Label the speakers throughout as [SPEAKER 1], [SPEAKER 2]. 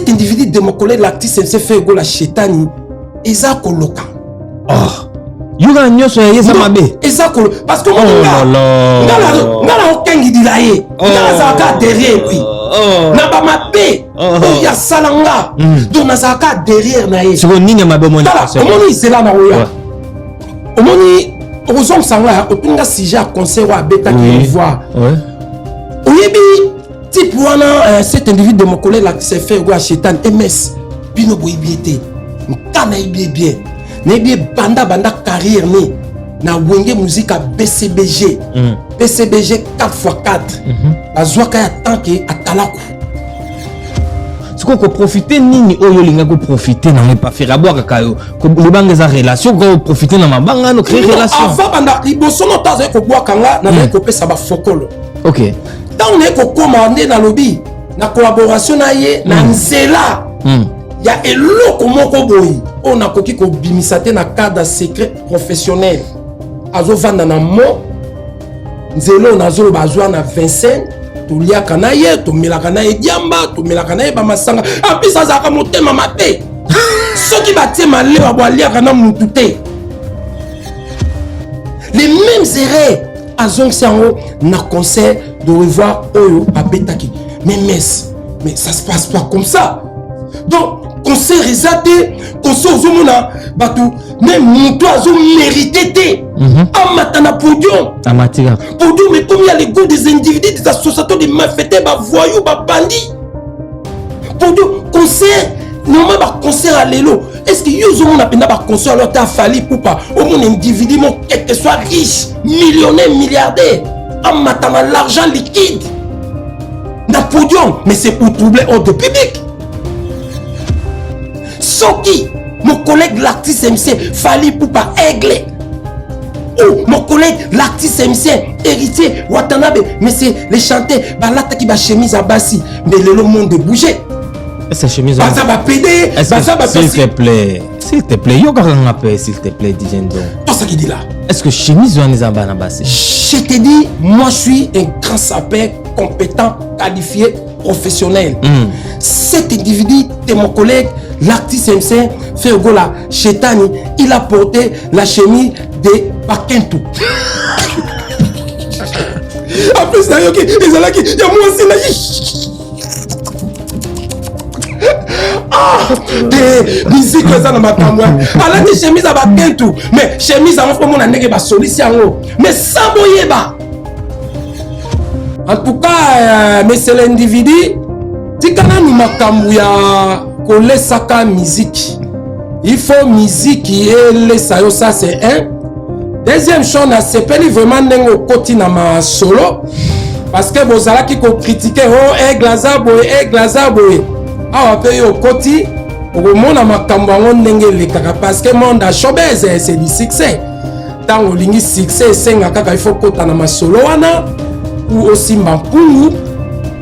[SPEAKER 1] cet individu de mon collègue l'artiste MC fait go la chetani eza koloka.
[SPEAKER 2] Yoga nyoso yeza mabe.
[SPEAKER 1] Eza koloka parce que ngala okengi dilaye. Ngala zaka derrière lui. Na ba mabe. Ya salanga. Donc na zaka derrière na ye.
[SPEAKER 2] Siko nini mabe mona.
[SPEAKER 1] Omoni zela na oya. Omoni ozong sanga opinga sujet à concert wa beta qui voit. Oyebi type wana cet individu de mon collègue là qui s'est fait go Chetan MS bino boyebiete. Nkana ibie bien. Nebie banda carrière ni na wenge musique à BCBG. BCBG 4x4. Azwaka ya tanke atalaku.
[SPEAKER 2] Siko ko profiter nini oyo linga ko profiter na pas faire aboka kayo ko libanga za relation ko profiter na mabanga no créer relation.
[SPEAKER 1] Avant banda liboso no taze ko boka nga na ko pesa ba fokolo.
[SPEAKER 2] OK.
[SPEAKER 1] Tant on ko commander na lobby na collaboration na ye na nzela. Ya eloko moko boyi on a koki ko bimisate na cadre secret professionnel. Azo vanda na mo nzelo na zo bazwa na 25 tuliaka na ye tomelaka na ye diamba tomelaka na ye ba masanga apisa zaka motema mabe soki batie malewa bwaliaka na mutu te. Les mêmes erreurs azong sango na concert de revoir oyo abetaki mais ça se passe pas comme ça. Donc concert exaté concert ozomona bato même mutu azo mérité te amata na podium
[SPEAKER 2] amatika
[SPEAKER 1] podium mais comme il y a les goûts des individus des associations de malfaiteurs ba voyous ba bandits podium concert normalement ba concert à lelo est-ce que yo ozomona penda ba concert alors ta fali pour pas au mon individu mon quel que soit riche millionnaire milliardaire amata na l'argent liquide na podium mais c'est pour troubler ordre public. Soki, mon collègue l'artiste MC Fali Poupa Aigle, ou mon collègue l'artiste MC héritier Watanabe, mais c'est les chanteurs, balata qui va chemise à bassi, mais le monde de bouger.
[SPEAKER 2] Est-ce que chemise
[SPEAKER 1] ça va péder, ça va
[SPEAKER 2] s'il te plaît, yoga un peu, s'il te plaît, Dijendo.
[SPEAKER 1] Tout ça qui dit là.
[SPEAKER 2] Est-ce que chemise ou un bassi?
[SPEAKER 1] Je te dis, moi je suis un grand sapeur, compétent, qualifié, professionnel. Cet individu de mon collègue l'artiste MC Fergola Chetani, il a porté la chemise de Pakentou. En plus, il y a moi aussi. Des musiques dans ma caméra. Alors des chemises à Pakentou, mais chemise à mon année ba solution. Mais ça boyeba. En tout cas, mais c'est l'individu. Tikana nous makambuya. Kolesaka musique. Il faut musique qui est les sayo, ça c'est un. Deuxième chose, c'est pas vraiment nengo koti na ma solo parce que vous allez qui critiquer oh glazaboy ah on peut yo koti au monde ma kambango ndenge le kaka parce que monde a showbiz c'est du succès. Dans le lingi succès senga kaka il faut kota na ma solo wana ou aussi mbampunu.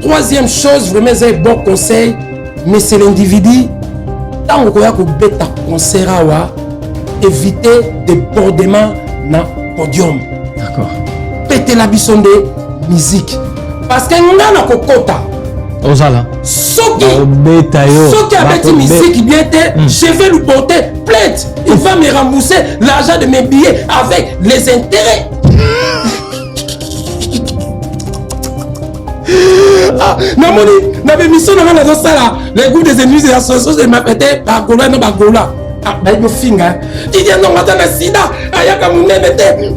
[SPEAKER 1] Troisième chose, vraiment c'est un bon conseil. Mais c'est l'individu, tant qu'on a que bêta concert éviter débordement dans le podium.
[SPEAKER 2] D'accord.
[SPEAKER 1] Péter la bisson de musique. Parce que nous avons un quota.
[SPEAKER 2] Ozala.
[SPEAKER 1] Ce qui a bêti musique, je vais lui porter plainte. Il va me rembourser l'argent de mes billets avec les intérêts. Ah, na mission na sala les goûts des ennemis de l'association de m'appeler bagola no bagola ah ba yo finga il y a non matana sida ayaka munebete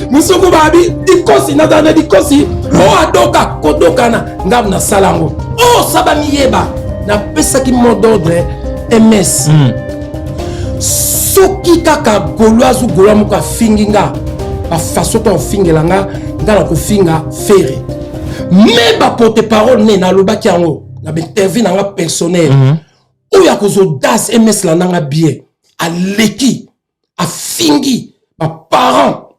[SPEAKER 1] musuku babi dikosi na dana dikosi o adoka kodokana ngam na salango oh sabami yeba na pesa ki mot d'ordre MS soki kaka goloazu gola muka finginga ba façon to fingelanga ngala ko finga ferry. Mais ba porte-parole né na lobaki yango na interview na personnel ou ya kozo das MS la nanga bien a leki a fingi ba parents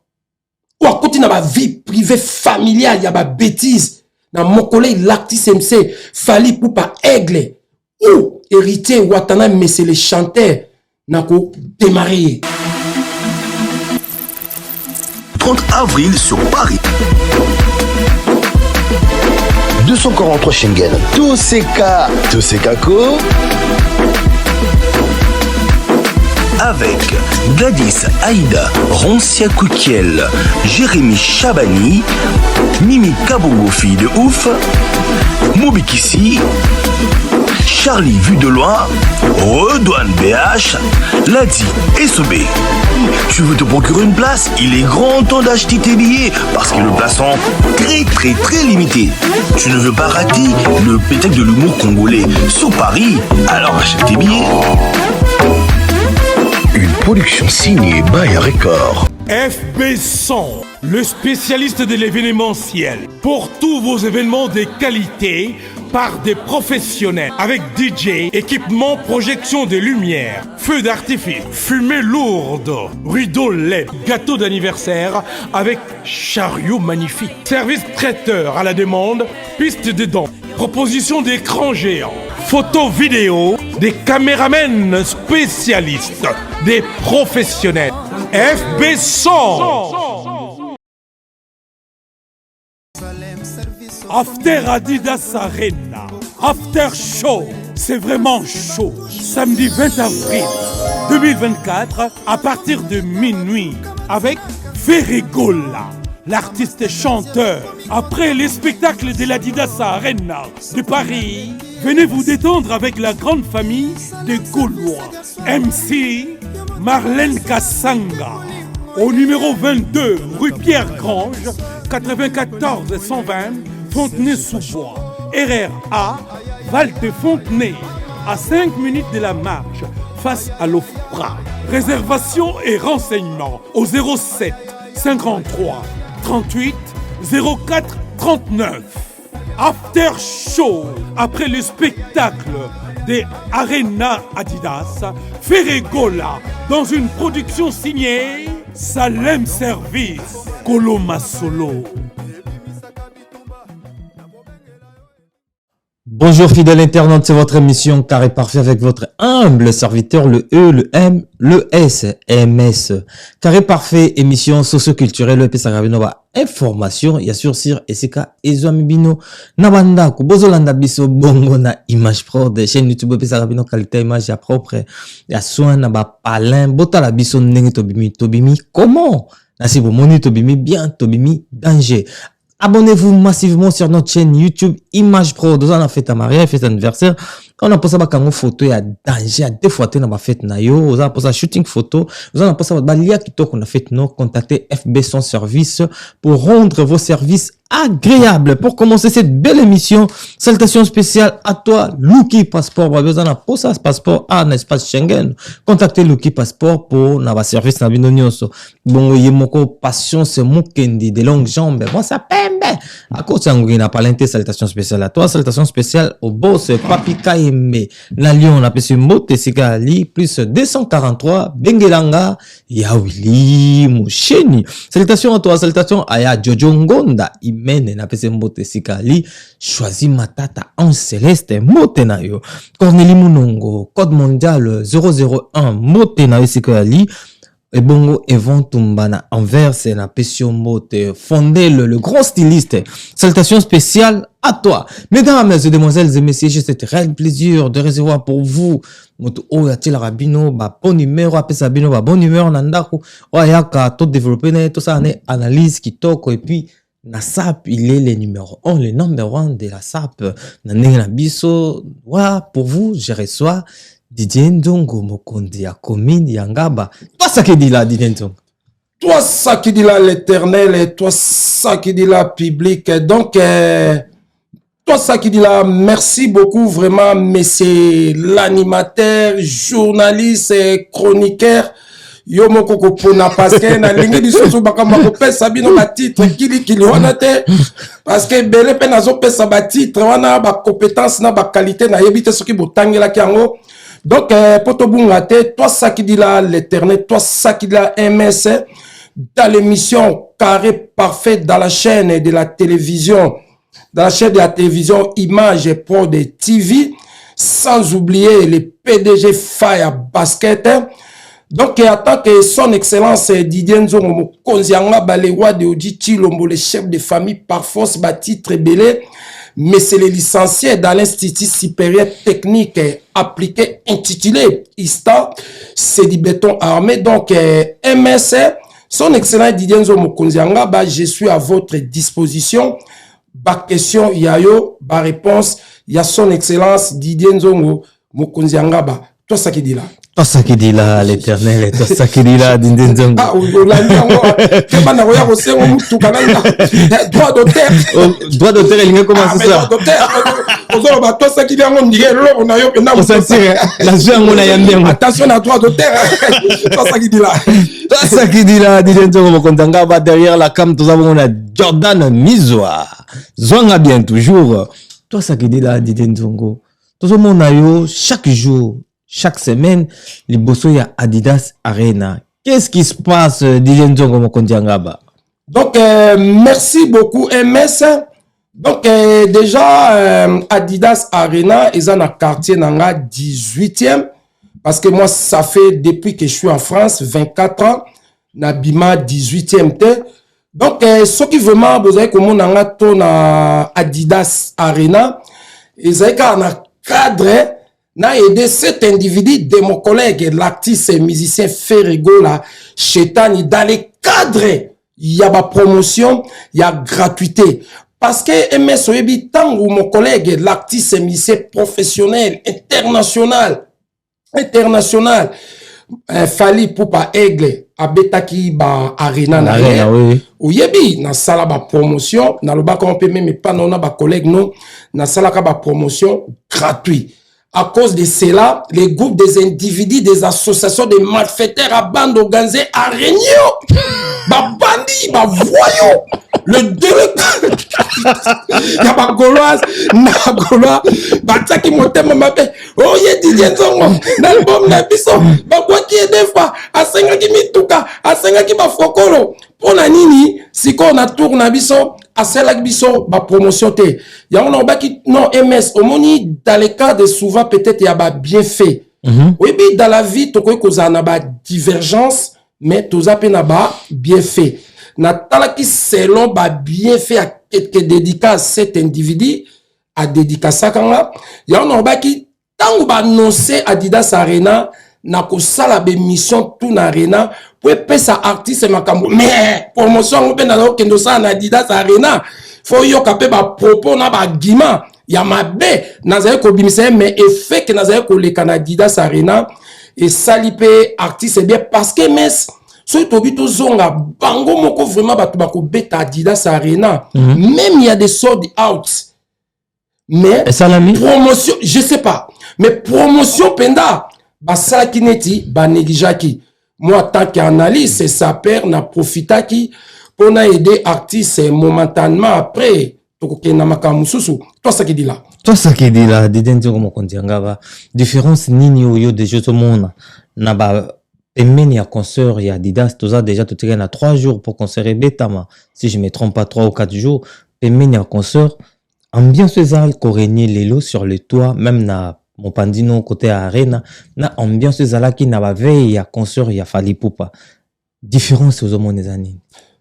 [SPEAKER 1] ou a côté na ba vie privée familiale ya ba bêtise na mon collègue l'artiste MC Fali Poupa Aigle ou héritier Watanabe mais c'est les chanteurs na ko démarrer
[SPEAKER 3] 30 avril sur Paris. 243 Schengen. Tosekako. Avec Gladys Aïda Roncia Koukiel, Jérémy Chabani, Mimi Kabongo fille de ouf, Mobikissi, Charlie Vu de loin, Redouane BH, Ladi Essobé. Tu veux te procurer une place? Il est grand temps d'acheter tes billets parce que le place sont très limité. Tu ne veux pas rater le pétec de l'humour congolais sur Paris? Alors achète tes billets. Une production signée Bayer Record.
[SPEAKER 4] FB100, le spécialiste de l'événementiel. Pour tous vos événements de qualité, par des professionnels. Avec DJ, équipement, projection de lumière, feux d'artifice, fumée lourde, rideau LED, gâteau d'anniversaire avec chariot magnifique. Service traiteur à la demande, piste de danse, proposition d'écran géant, photo vidéo, des caméramens spécialistes, des professionnels. FB100. After Adidas Arena, After Show, c'est vraiment chaud. Samedi 20 avril 2024, à partir de minuit, avec Ferregola, l'artiste chanteur. Après les spectacles de l'Adidas Arena de Paris, venez vous détendre avec la grande famille des Gaulois. MC Marlène Kassanga, au numéro 22, rue Pierre-Grange, 94 120, Fontenay-sous-Bois. RRA, Val de Fontenay, à 5 minutes de la marche, face à l'OFPRA. Réservation et renseignements au 07 53 38 04 39. After Show, après le spectacle des Arena Adidas, Ferregola, dans une production signée Salem Service, Koloma Solo.
[SPEAKER 2] Bonjour fidèles internautes, c'est votre émission Carré Parfait avec votre humble serviteur, le E, le M, le S, MS. Carré Parfait, émission socio-culturelle, le Pesagabinova, information, ya sur Sir Eseka, Ezoamibino, Nabanda, Bozolanda Biso, Bongo na Image Pro, de chaîne YouTube, Pesagabino, qualité image, ya propre, ya soin, naba palin, Botala Biso, Nengi Tobimi, comment? Nasi Bomoni Tobimi, bien Tobimi, danger. Abonnez-vous massivement sur notre chaîne YouTube Image Pro. Nous avons fait un mariage, fait un anniversaire. On a posé une photo, il y a danger, à deux fois, on a fait na yo. Vous avez posé shooting photo. Vous avez posé un lien qui qu'on a fait nous. Contactez FB100 Service pour rendre vos services agréables. Pour commencer cette belle émission, salutations spéciales à toi, Lucky Passport. Vous avez posé ce passeport à un espace Schengen. Contactez Lucky Passport pour notre service na binonioso. Bon, il y a mon patience, mon kendi, des longues jambes. Moi, ça pembe. À cause de n'a pas l'inté, salutations spéciales à toi. Salutations spéciales au boss, Papi Kaime. La Lyon, on appelle ce mot, Tessikali, plus 243, Bengelanga, Yawili, Moucheni. Salutations à toi, salutations à Ya Jojo Ngonda, Imen, on appelle ce mot, Tessikali, choisis ma tata en céleste, Motenayo. Cornélie Mounongo, code mondial 001, Motenayo, Tessikali. Et bongo Evon Tumbana Anvers et la Pession Mote fondé le grand styliste. Salutations spéciales à toi. Mesdames et demoiselles et messieurs, j'ai cet réel plaisir de recevoir pour vous moto oyatil rabino ba bon numéro apé sabino ba bon numéro nandako oyaka tout développer tout ça né analyse qui toko et puis na SAP il est le numéro 1 le number 1 de la SAP na na biso wa pour vous je reçois Didier Ndongo Mokondi ya commune Yangaba. Toi ça qui dit là Didier Ndongo.
[SPEAKER 1] Toi ça qui dit là l'éternel et toi ça qui dit là public. Donc toi ça qui dit là merci beaucoup vraiment monsieur l'animateur, journaliste et chroniqueur. Yo moko ko pona parce que na lingi di soso bakamba ko pesa bino ba titre kili wana te parce que belé pe nazo pesa ba titre wana ba compétence na ba qualité na yebite soki botangela kiango. Donc, poto bungate, toi ça qui dit là l'éternel, toi ça qui dit là MS, dans l'émission Carré Parfait dans la chaîne de la télévision, dans la chaîne de la télévision Image Pro de TV, sans oublier les PDG Fire Basket. Donc, en tant que son excellence Didier Nzongo Konzianga Balewa de Odi Chilombo, le chef de famille par force, titre belé. mais c'est le licencié dans l'Institut supérieur technique appliqué intitulé ISTA, c'est du béton armé. Donc, MS, son excellent Didier Nzo Mokonzianga, je suis à votre disposition. Ba question, yayo, ba réponse, il y a son excellence Didier Nzo Mokonzianga. Toi, ça qui dit là.
[SPEAKER 2] Toi, ça qui dit là, l'éternel, toi, ça qui dit là, Dindenzongo.
[SPEAKER 1] Ah, droit d'auteur.
[SPEAKER 2] Droit d'auteur, il y a comment c'est ça?
[SPEAKER 1] Toi, ça qui dit, on dirait, on a eu
[SPEAKER 2] on s'attire, la joie, on a yambian.
[SPEAKER 1] Attention à droit d'auteur. Toi, ça qui dit là.
[SPEAKER 2] Toi, ça qui dit là, Dindenzongo Mokonzianga, derrière la cam, nous avons on a Jordan Mizoa. Zonga bien toujours. Toi, ça qui dit là, Dindenzongo. Tout le monde a eu chaque jour. Chaque semaine, les bossos y a Adidas Arena. Qu'est-ce qui se passe, Didier Nzongo Mokonzianga?
[SPEAKER 1] Donc, merci beaucoup, MS. Donc, déjà, Adidas Arena, ils ont un quartier dans la 18e. Parce que moi, ça fait depuis que je suis en France, 24 ans, Nabima 18e. Donc, ceux qui vraiment, vous avez comme on a ton Adidas Arena, ils ont un cadre. N'a aidé cet individu de mon collègue, l'artiste et musicien Ferrigo, la Chetani, dans les cadres, il y a ma promotion, il y a gratuité. Parce que MS Oyebi, tant où mon collègue, l'artiste et musicien professionnel, international, Fali Poupa Aigle, Abetaki ba Arena na
[SPEAKER 2] oui.
[SPEAKER 1] Oyebi, na sala ba promotion, na loba qu'on peut même pas non ba collègue non, na sala ka ba promotion gratuit. À cause de cela, les groupes des individus, des associations de malfaiteurs à bande organisée à réunion. Bah bandit, bah voyons. Le deux. Y'a ba gauloise, na gaulois, bah tchaki motem mabé. Oh yé Didier Nzongo, l'album na biso. Bah quoi qui est des fois, à 5 qui mituka, à 5 qui ba fokolo. Pour la nini, si on a tourné à biso, à celle qui biso, ba promotion te. Y'a on a qui non MS, au moni, dans les cas de souvent peut-être y'a ba bien fait. Oui, mais dans la vie, tu connais qu'on a ba divergence, mais tu as ba bien fait. Natala qui selon ba bien fait à quelques dédicaces cet individu, à dédicace à kanga. Y'a on a qui, tant ba annoncer Adidas Arena, na ko sala be mission tout na Arena, pour payer sa artiste makambo. Mais, promotion, on peut na kendo sa na Adidas Arena. Faut yo kapé ba propos na ba guima. Ya mabe, nazaye ko bimise, mais effet que nazaye ko le Canadidas Arena, et salipé artiste, bien, parce que mes, so tobito zonga, bango moko vraiment batubako beta Adidas Arena. Même il y a des sold out. Mais, promotion, je sais pas. Mais promotion penda, ba salakineti, ba neglijaki. Moi, tant qu'analyste, ça perd, n'a profita qui, pour aider artistes momentanément après. Toi, ça qui dit là.
[SPEAKER 2] Toi, ça qui dit là, Didier Nzongo Mokonzianga, différence nini oyo de jeux au monde. Na ba, il y a concert, il y a Adidas, tout ça, déjà, tout est à 3 jours pour concert Betama. Si je me trompe pas, 3 ou 4 jours. Il y a concert, ambiance zal, Koréni, Lelo sur le toit, même na, mon pandino côté arena, na ambiance zala qui n'a pas veille, il y a concert, il y a Fali Poupa. Différence aux hommes des années.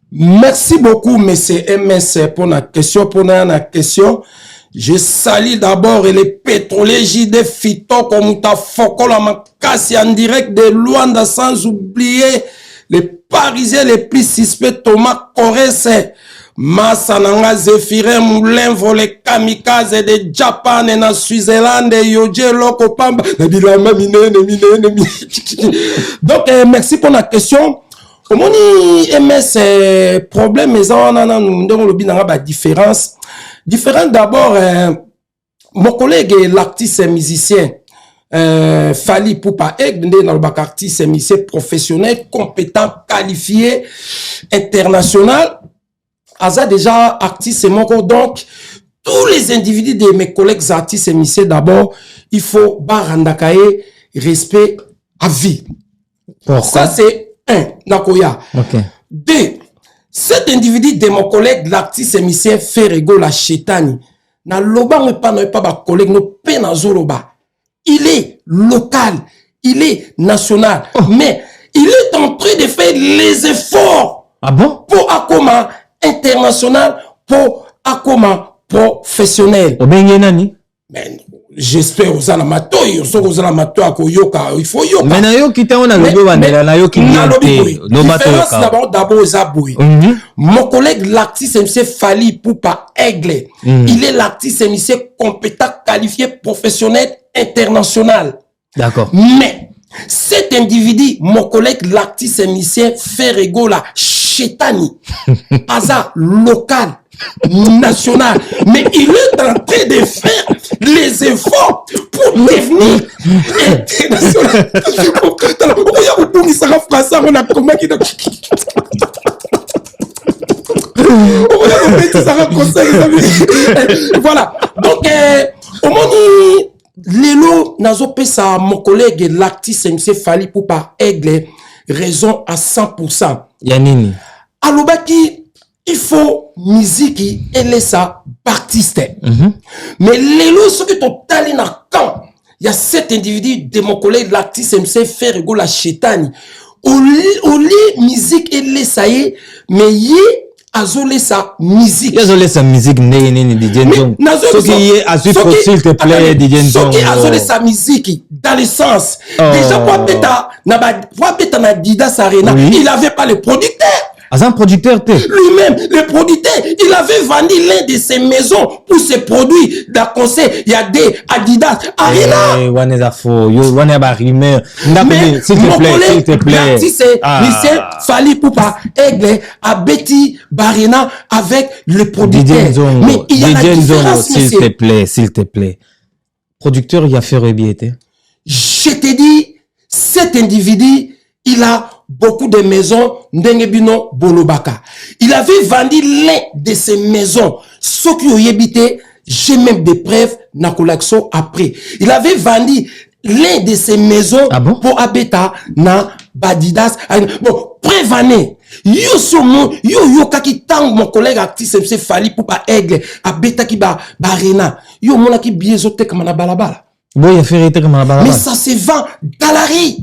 [SPEAKER 1] Merci beaucoup, monsieur MS, pour la question, Je salue d'abord les pétroliers JD Fito, comme ta Fokola Makassi en direct de Luanda, sans oublier les Parisiens les plus suspects, Thomas Corès, Massananga Zephyrin Moulin, volé Kamikaze de Japan et na Switzerland, Yoje Loko Pamba. Donc, merci pour la question. Comment ni MS problème mais on a une différence. Différent d'abord, mon collègue l'artiste musicien Fali Poupa Aigle, artiste musicien professionnel, compétent, qualifié, international. Aza déjà artiste et mon donc tous les individus de mes collègues artistes et musiciens d'abord, il faut barandakaye respect à vie.
[SPEAKER 2] Pourquoi?
[SPEAKER 1] Ça c'est 1, Nakoya.
[SPEAKER 2] Okay.
[SPEAKER 1] 2, cet individu de mon collègue, l'artiste et musicien Ferrigo la Chetani, na loba ne pas ba collègue no pe na zoloba. Il est local, il est national, mais il est en train de faire les efforts.
[SPEAKER 2] Ah bon?
[SPEAKER 1] Pour Akoma international, pour Akoma professionnel.
[SPEAKER 2] Obengi nani?
[SPEAKER 1] Mais j'espère aux amateurs, aux amateurs il faut yoka.
[SPEAKER 2] Mais na yo kita on a logo bandela na yo ki
[SPEAKER 1] différence d'abord aux abouis. Mon collègue l'artiste MC Fally Poupa Aigle, il est l'artiste MC compétent, qualifié, professionnel, international.
[SPEAKER 2] D'accord.
[SPEAKER 1] Mais cet individu, mon collègue l'artiste musicien Ferregola Chetani, hasard local, national, mais il est en train de faire les efforts pour devenir international. Voilà. Donc, au moment Lelo nazo pesa mon collègue l'artiste MC Fally Poupa Aigle raison à 100%.
[SPEAKER 2] Yanini.
[SPEAKER 1] Alobaki, il faut musique et laissa artiste. Mais lelo ce que ton talent quand il y a cet individu de mon collègue l'artiste MC Ferregola Chetani. Au lit musique et laissa mais y azole sa musique.
[SPEAKER 2] Azole sa musique ne DJ Nzong. Ce qui est à suivre s'il te plaît DJ Nzong.
[SPEAKER 1] Ce qui azole sa musique dans le sens. Déjà pour beta na Didas Arena, il avait pas le producteur.
[SPEAKER 2] Un producteur
[SPEAKER 1] lui-même, le producteur, il avait vendu l'un de ses maisons pour ses produits d'un concert. Il y a des Adidas Arena. Mais s'il te plaît, l'artiste Michel Fally Poupa Aigle a Betty Barina avec le producteur. Mais il y a la différence,
[SPEAKER 2] s'il te plaît. Producteur, il a fait rebiéter.
[SPEAKER 1] Je te dis, cet individu, il a beaucoup de maisons Ndengebino Bolobaka. Il avait vendu l'un de ces maisons. Ceux qui ont habité, j'ai même des preuves na collection après. Il avait vendu l'un de ces maisons pour habiter na Badidas. Bon, prévenez. Yo kaki tang mon collègue artiste MC Fally Poupa Aigle habita ki barena. Yo mona ki biezote comme na balabala.
[SPEAKER 2] Mais
[SPEAKER 1] ça se vend dans la rue.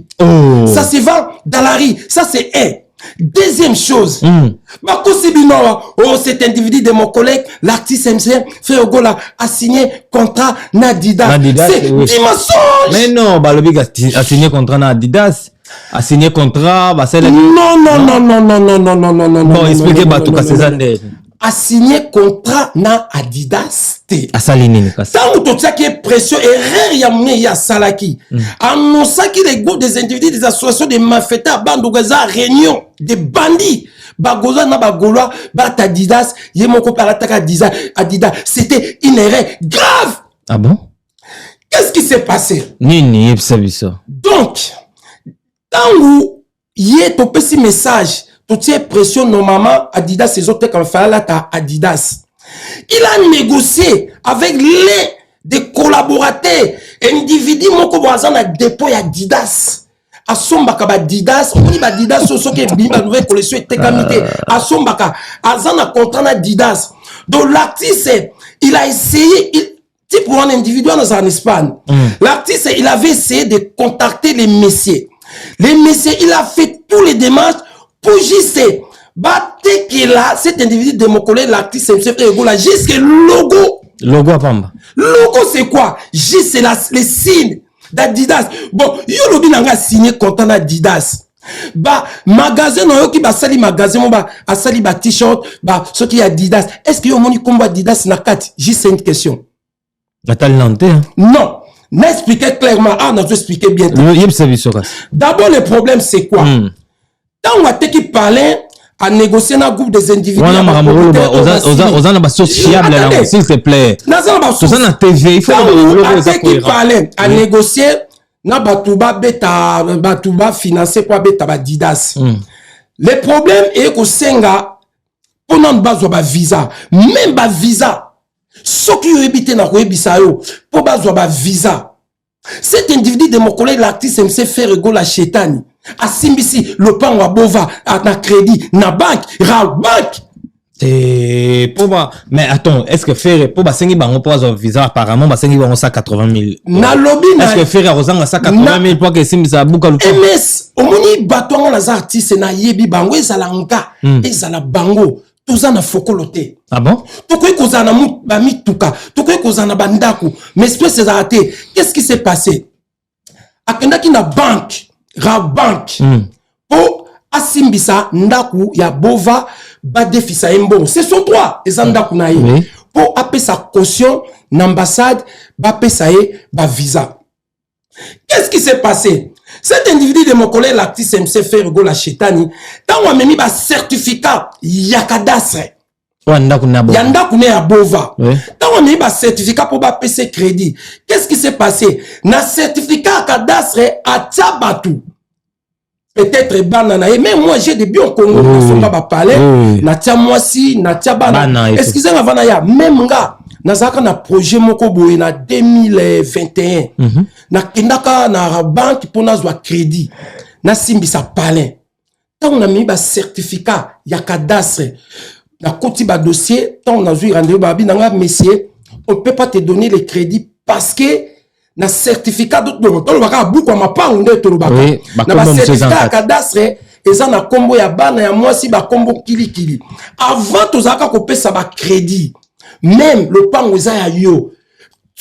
[SPEAKER 1] Ça se vend dans la rue. Ça, c'est un. Deuxième chose. Cet individu de mon collègue, l'artiste MC Ferregola a signé contrat Nadidas. C'est du mensonge.
[SPEAKER 2] Mais non, Balobi a signé contrat Nadidas. A signé contrat,
[SPEAKER 1] non.
[SPEAKER 2] Bon, expliquez tout cas ces années.
[SPEAKER 1] A signé contrat na Adidas te.
[SPEAKER 2] A salinini.
[SPEAKER 1] Tant que tu as qui est pression et rien ya salaki. Annonça qu'il les groupes des individus des associations de malfaiteurs bandogaza réunion des bandits. Bagoza na bagoloa bat Adidas, yemoko parataka Adidas. C'était une erreur grave.
[SPEAKER 2] Ah bon?
[SPEAKER 1] Qu'est-ce qui s'est passé?
[SPEAKER 2] Nini, ça.
[SPEAKER 1] Donc, tant où y est ton petit message. Tout ces pression normalement Adidas ces autres comme Falata Adidas. Il a négocié avec l'un des collaborateurs individus moko boazana dépôt Adidas. Asombaka Adidas, on dit Adidas so que bimba nouvelle collection était kamité. Asombaka azana contrat Adidas. Donc l'artiste il a essayé type pour un individu en Espagne. L'artiste il avait essayé de contacter les messieurs. Les messieurs il a fait tous les démarches pour juste battre qu'il a cet individu de mon collègue l'artiste MC Ferregola jusqu'à logo.
[SPEAKER 2] Logo à Pamba.
[SPEAKER 1] Logo c'est quoi? Juste les signes d'Adidas. Bon, yo lobi nanga signé content d'Adidas. Magasin no yo ki sali magasin a sali t-shirt ce qui Adidas. Est-ce que yo moni combat Adidas na kati? Juste une question.
[SPEAKER 2] La talente hein?
[SPEAKER 1] Non. N'expliquez clairement. Ah, non, je expliquer bien. D'abord le problème c'est quoi? Quand on a qui parlait à négocier dans le groupe des individus.
[SPEAKER 2] S'il te plaît. TV, il faut
[SPEAKER 1] qui parlait à négocier na batuba financé pour beta Adidas. Le problème est que Senga pour non bazwa visa, même ba visa. Ceux qui ont habité na Koebisayo pour bazwa visa. Cet individu de mon collègue l'artiste MC Ferregola Chetani. A Simbisi, le pan wa bova, na crédit, na banque, banque.
[SPEAKER 2] Mais attends, est-ce que Ferre, pour Basengi Bango pour avoir visa, apparemment, Basengi Bango 180 000.
[SPEAKER 1] Na lobby,
[SPEAKER 2] est-ce que Ferre a Rosanga 180 000 pour que Simbisi a bouka le temps?
[SPEAKER 1] MS, au moni, baton, les artistes, na yebi bango, ezala nka, ezala bango. toza na fokolote.
[SPEAKER 2] Ah bon?
[SPEAKER 1] Tokoy kozana ba mituka, tokoy kozana bandaku, mais espèce de raté. Qu'est-ce qui s'est passé? Akendaki na banque, banque. Po asimbisa ndaku ya bova ba defisa embo. C'est son droit, ezandaku na ye. Po apé sa caution n'ambassade ba pesaye ba visa. Qu'est-ce qui s'est passé? Cet individu de mon collègue l'actrice MC Fergo la Chetani, tant on a mis un certificat yakadasre. Yanda kune ya bova. Tant on a mis un certificat pour PC crédit. Qu'est-ce qui s'est passé? Na certificat yakadasre à Tchabatu. Peut-être banana. Mais moi j'ai des biens Congo. Nous pas parler. Na Tchamwasi, na Tchabana. Excusez-moi Vanaya. Même gars. Nazaka na projet moko boye na 2021 na kendaka na banque pour nazwa crédit na simbisa palin tant na mi ba certificat ya cadastre na koti ba dossier tant na zui rendez-vous ba binanga messieurs on peut pas te donner les crédits parce que na certificat d'autre to baka buku ma pa onde to baka na ba certificat cadastre eza na kombo ya bana ya mwasi ba kombo kili avant to zaka ko pesa ba crédit. Même le pango ya yo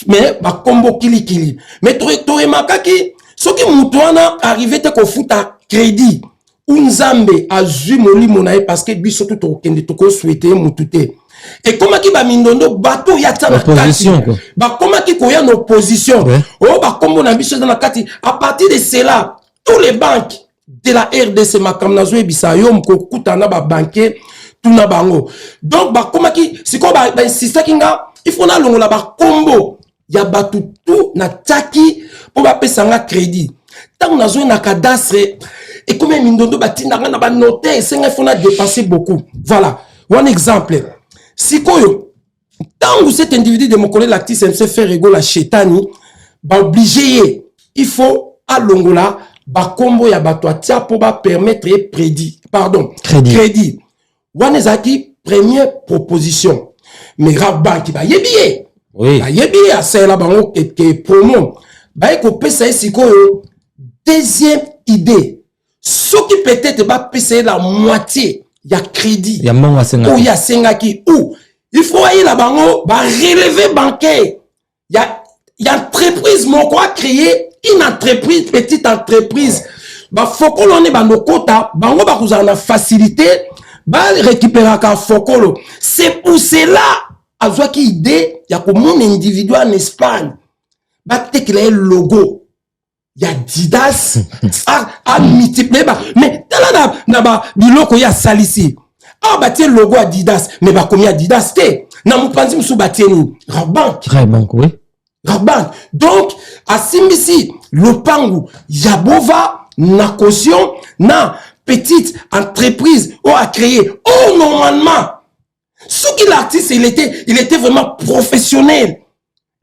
[SPEAKER 1] mais ba kombo kili mais to makaki soki mutu wana arrivé te ko futa crédit unzambe azui molimo na parce que biso tout okende to ko souhaiter mututé et comment ki ba mindondo bato ya tsana kati ba comment ki ko ya en opposition oh ba kombo na biso na kati à partir de cela tous les banques de la RDC makam na zo ebisa yo mko kutana ba banquier tuna bango. Donc ba komaki siko ba insista kinga il faut na longola ba kombo ya batu tout na taki pour ba pesanga crédit. Tant na zo na cadastre et comme mindondo batinda na ba noter senga il faut na dépenser beaucoup. Voilà, un exemple. Sikoyo tant cet individu de mon collègue l'actrice MC Fergo la Chetani ba obligé il faut à longola ba kombo ya batu atia pour ba permettre crédit. Wanezaki première proposition. Mais Rabban qui va yébier. Oui. Ba yébier à celle-là bango que promo. Ba eko pesa sikoyo. Deuxième idée. Ce qui peut-être va payer la moitié. Il y a crédit. Il y a monga sengaki. Ou il y a sengaki. Ou il faut aller la bango ba relever bancaire. Il y a entreprise mon quoi créer une entreprise petite entreprise. Ba faut qu'on ait ba no quota bango ba vous en a facilité. Ba récupérer ka fokolo. C'est pour cela azwa ki idée ya ko mon individu en Espagne. Ba tekele logo ya Didas a multiplier ba mais tala na ba biloko ya salisi. Ah ba tie logo à Didas mais ba komi Didas te. Na mupanzi musu ba tieni Rabank. Très bon oui. Rabank. Donc à Simbisi le pangu ya bova na caution na petite entreprise ou à créer. Oh, normalement, ce qui l'artiste, il était vraiment professionnel,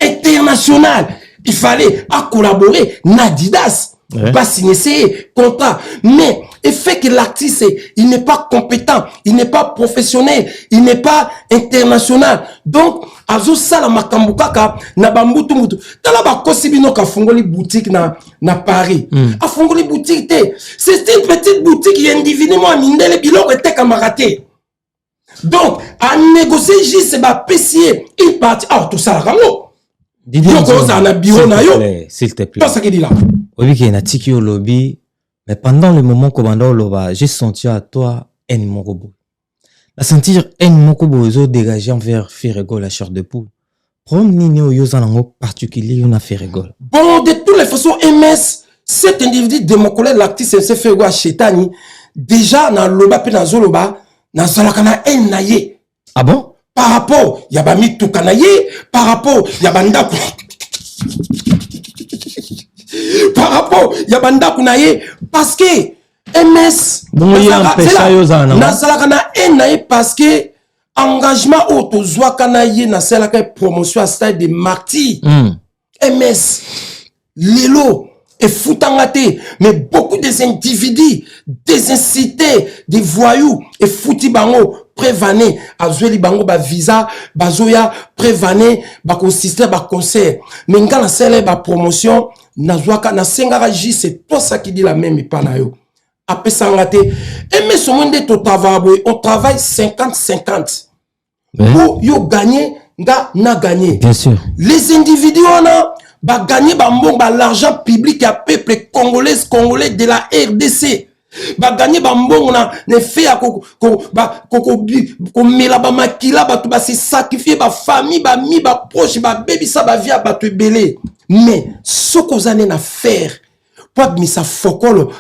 [SPEAKER 1] international. Il fallait collaborer, Nadidas, pas signer ses contrats. Mais, le fait que l'artiste, il n'est pas compétent, il n'est pas professionnel, il n'est pas international. Donc, azo sala makambukaka na bambutu mutu tala ba kosibino ka fongoli boutique na Paris a fongoli boutique te c'est une petite boutique individuellement mindele biloko te kamaraté donc à négocier juste ba pesier une partie tout ça rango Didier na bureau na yo
[SPEAKER 2] s'il te plaît
[SPEAKER 1] pas ça qui dit là
[SPEAKER 2] oui qui na tiki au lobby mais pendant le moment commandant loba j'ai senti à toi un morobo. À sentir un moko bozo dégagé envers Fergo la chair de poule. Prom nino yozanango particulier on a Fergo.
[SPEAKER 1] Bon, de toutes les façons, MS, cet individu de mon collègue l'actrice MC Fergo à Chetani, déjà dans l'oba pe dans zoloba, dans zalakana en naye.
[SPEAKER 2] Ah bon?
[SPEAKER 1] Par rapport, yaba mi tout kanaye, par rapport, yabanda par rapport, yabanda kunaye, parce que MS parce que engagement auto zwa kanaye na sela ka promotion à stade de martyr MS lelo et foutangate mais beaucoup des individus des incités des voyous et fouti bango prévané azweli bango ba visa bazoya prévané ba consister ba concert mais ngala sela ba promotion na zwa ka na sengara J c'est toi ça qui dit la même ipana yo après s'engager. Et mais ce monde est au travail, on travaille 50-50. Pour yo gagner, na gagner.
[SPEAKER 2] Bien sûr.
[SPEAKER 1] Les individus, on a gagné l'argent public à peuple congolais de la RDC. Gagné on a fait à se sacrifier famille, proche, baby, ça va belé. Mais ce qu'on a à faire, pour que ça fokolo,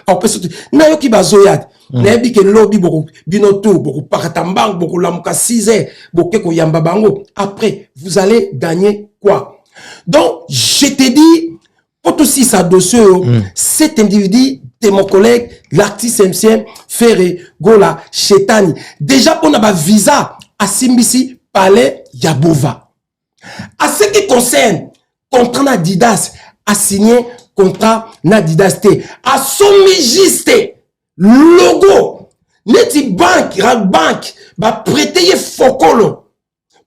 [SPEAKER 1] na yo ki bazoyad. Na yebi ke lobby beaucoup binoto, beaucoup paratambang, beaucoup lamuka 6 beaucoup ko yamba bango. Après, vous allez gagner quoi? Donc, je te dis, pour tout si ça dossier, cet individu, t'es mon collègue, l'artiste MCM, Ferré, Gola, Chetani. Déjà, on a un visa à Simbisi, Palais, Yabova. À ce qui concerne, contrat Nadidas, a signé contrat Nadidas T. À sommigiste, logo, neti bank, bank, ba prêter fokolo.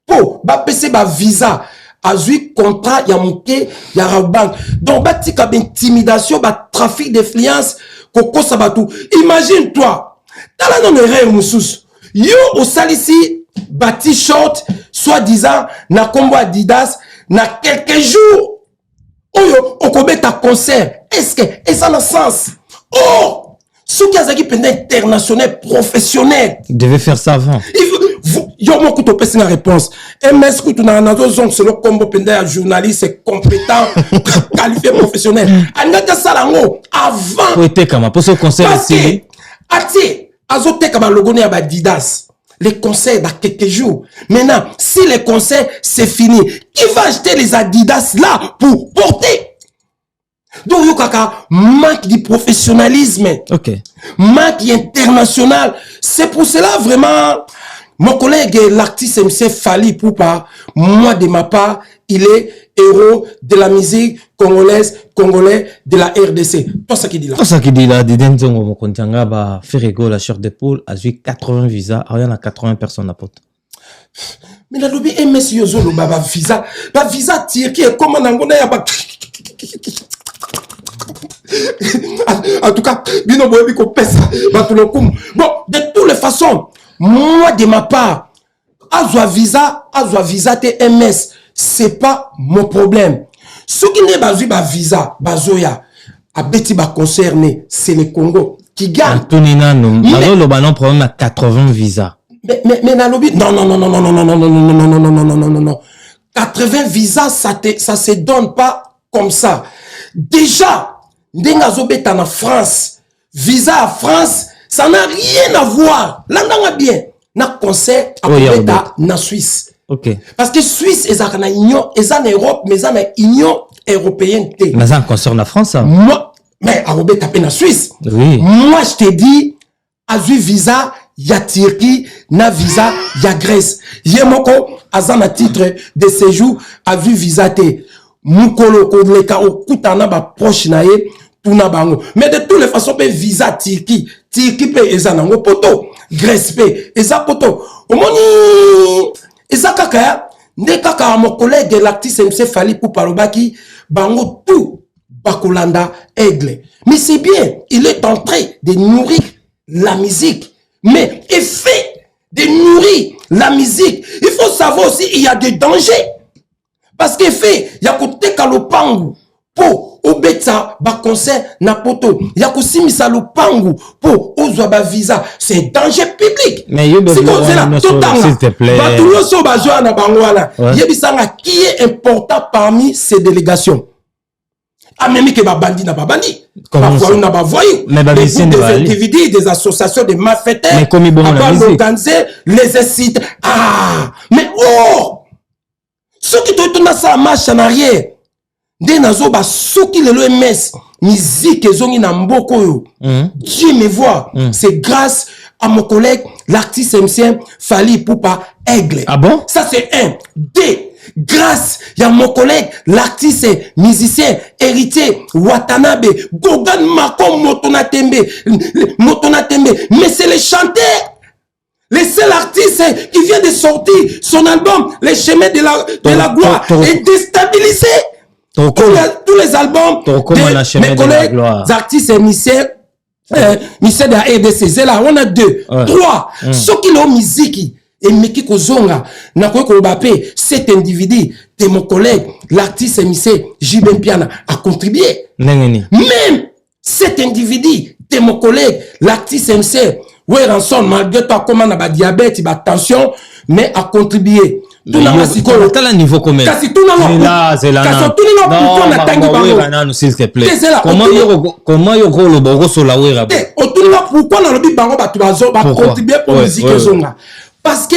[SPEAKER 1] Pour, ba pc, ba visa. Azui contrat ya mouké ya bank. Donc bati ka intimidation, ba trafic d'influence koko sabatou. Imagine toi, tala non erreur moussous. Yo au salisi bati short soi-disant na combo Adidas na quelques jours. Oyo okobe ta concert. Est-ce que et ça a sens? Oh, ceux qui a pendant international professionnel.
[SPEAKER 2] Il devait faire ça avant.
[SPEAKER 1] Yo mon couteau pèse la réponse. MS que tu n'as pas zone c'est le combo pendant journaliste compétent qualifié professionnel. Anga salango avant.
[SPEAKER 2] Pour être comme pour ce concert ici.
[SPEAKER 1] Ati azote comme logo ne Adidas. Les concerts dans quelques jours. Maintenant, si les concerts c'est fini, qui va acheter les Adidas là pour porter? Donc, yo kaka manque de professionnalisme.
[SPEAKER 2] Ok.
[SPEAKER 1] Manque international. C'est pour cela vraiment, mon collègue, l'artiste MC Fally Poupa, moi de ma part, il est héros de la musique congolais de la RDC. Toi, ça qui dit là.
[SPEAKER 2] Toi, ça qui dit là, Diden Zongo Mokontanga, ba, Ferrego, la chair de poule, a joué 80 visas, il y en a 80 personnes à pote.
[SPEAKER 1] Mais la lobby MS Yozo, ba visa tire qui est comme un angona ya ba. En tout cas, bon, de toutes les façons, moi de ma part, Azwa visa TMS, c'est pas mon problème. Ce qui n'est pas visa, bazoya, a beti ba concerné, c'est le Congo qui gagne.
[SPEAKER 2] Antonina, non, le problème à 80 visas.
[SPEAKER 1] Mais na lobby, non. 80 visas, ça se donne pas comme ça. Déjà, Ndengazobeta en France, visa à France, ça n'a rien à voir. Là, on a bien. Na concert à na Suisse.
[SPEAKER 2] Ok.
[SPEAKER 1] Parce que Suisse, ils sont en Union, ils sont en Europe, mais ils sont en Union européenne.
[SPEAKER 2] Mais ça concerne la France, ça.
[SPEAKER 1] Moi, mais à Robert tapé en Suisse.
[SPEAKER 2] Oui.
[SPEAKER 1] Moi, je te dis, à visa, ya Turquie, na visa, ya Grèce. Yemoko, à un titre de séjour, à visa te. Mukolo kodleka okutana ba proche na ye tuna bango mais de toutes les façons pe visa Turquie pe ezanango poto Grèce pe eza poto omoni eza kaka nde kaka mon collègue l'artiste MC Fally Poupa lobaki bango tout bakolanda aigle mais c'est bien il est en train de nourrir la musique mais effet de nourrir la musique il faut savoir aussi il y a des dangers. Parce que fait, il y a côté kalopangu pour obeta ba concert na poto. Il y a aussi misa lopangu pour ozo ba visa. C'est danger public.
[SPEAKER 2] Mais yo
[SPEAKER 1] c'est comme ça
[SPEAKER 2] s'il te plaît.
[SPEAKER 1] Ba tout le so ba joa na bangwana. Yebisanga qui est important parmi ces délégations. Ah même que ba bandi na ba bandi. Ba voyou na ba voyou.
[SPEAKER 2] Mais ba des
[SPEAKER 1] individus, des associations de malfaiteurs.
[SPEAKER 2] Mais comme ils bon la musique.
[SPEAKER 1] Organiser les incites. Ah, mais oh ceux qui te tournent ça marche en arrière. Dès nazo ba ceux qui le MS musique zongi na mboko yo. Dieu me voit. C'est grâce à mon collègue l'artiste MCM Fally Poupa Aigle.
[SPEAKER 2] Ah bon?
[SPEAKER 1] Ça c'est un. Deux. Grâce à mon collègue l'artiste musicien héritier Watanabe Gogan Mako Motonatembe. Mais c'est le chanteur. Le seul artiste qui vient de sortir son album, Les Chemins de la Gloire, est déstabilisé. Tous les albums
[SPEAKER 2] de
[SPEAKER 1] mes collègues, artistes et musiciens, ministère de la RDC zela on a 2 3 ce qui est musique et Meki Kozonga na ko Mbappé cet individu de mon collègue l'artiste MC Jibem Piana a contribué même cet individu de mon collègue l'artiste MC Weranson malgré toi comment na ba diabète ba tension mais a contribué tout
[SPEAKER 2] na niveau combien
[SPEAKER 1] kasi tout na
[SPEAKER 2] c'est là
[SPEAKER 1] pourquoi na tangi bango
[SPEAKER 2] s'il te plaît comment yo ko lo bogo so la wera
[SPEAKER 1] pourquoi na lobi bango ba tubazo ba contribuer pour musique zonga parce que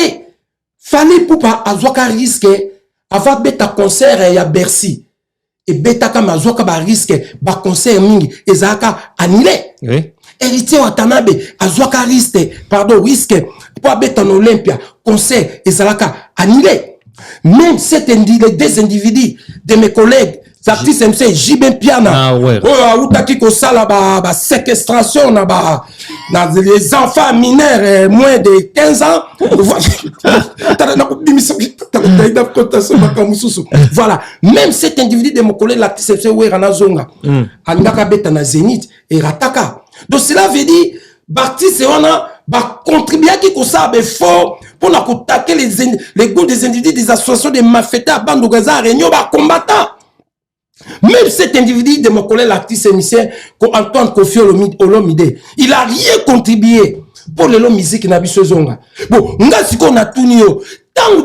[SPEAKER 1] fallait pour pas azwaka risque avoir beta concert ya Bercy et beta kama azwaka ba risque ba concert mingi ezaka annulé héritier Watanabe azwaka risque pour beta en Olympia concert ezalaka annulé même les deux individus de mes collègues artistes MC Jibem Piana outaki ko sala ba séquestration na les enfants mineurs moins de 15 ans voilà même cet individu de mon collègue l'artiste MC Werana Zonga andaka beta na Zénith et rataka donc cela veut dire Baptiste on a contribué à qui ko ça fort pour la attaquer les goûts des individus des associations de malfaiteurs bande Gaza réunion ba combattants. Même cet individu de mon collègue l'artiste émissien Antoine Kofi Olomide, il a rien contribué pour les musique na biso zonga. Bon, nga siko na tunio, tant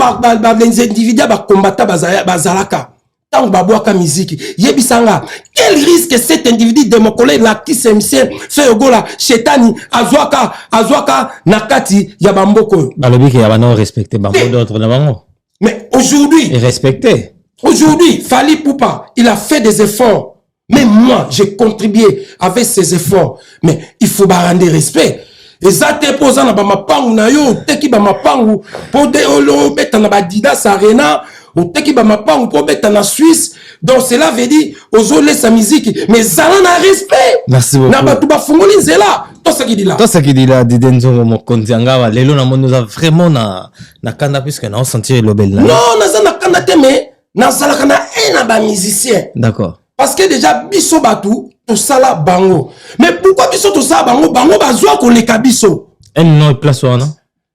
[SPEAKER 1] les individus ba combattre bazalaka, tant ba boaka musique. Yebisanga, quel risque cet individu de mon collègue l'artiste émissien fait gola chetani azwaka nakati ya bamboko.
[SPEAKER 2] Balobi ke ya bana respecter bango d'autres na bango.
[SPEAKER 1] Mais aujourd'hui,
[SPEAKER 2] respecter.
[SPEAKER 1] Aujourd'hui, Fally Poupa, il a fait des efforts. Mais moi, j'ai contribué avec ces efforts. Mais il faut rendre respect. Et ça, t'es posant na ma pangu na yo, teki ba ma pangu, pour de olo, beta na ba Didas Arena, ou teki ba ma pangu, pour beta na Suisse. Donc, cela veut dire, aux olé sa musique, mais ça en a respect.
[SPEAKER 2] Merci beaucoup.
[SPEAKER 1] Na ba tuba fungoli zela. Tout ce qui dit là.
[SPEAKER 2] Tout ce qui dit là, Didenzo, mon konzianga, lelo na nous a vraiment na kanda puisque na on sentir le bel là.
[SPEAKER 1] Non, na kanda te mais. Nazalaka na un ba musicien.
[SPEAKER 2] D'accord.
[SPEAKER 1] Parce que déjà biso batu tout ça là bango. Mais pourquoi biso tout ça bango bazwa ko leka biso.
[SPEAKER 2] Un nom place wana.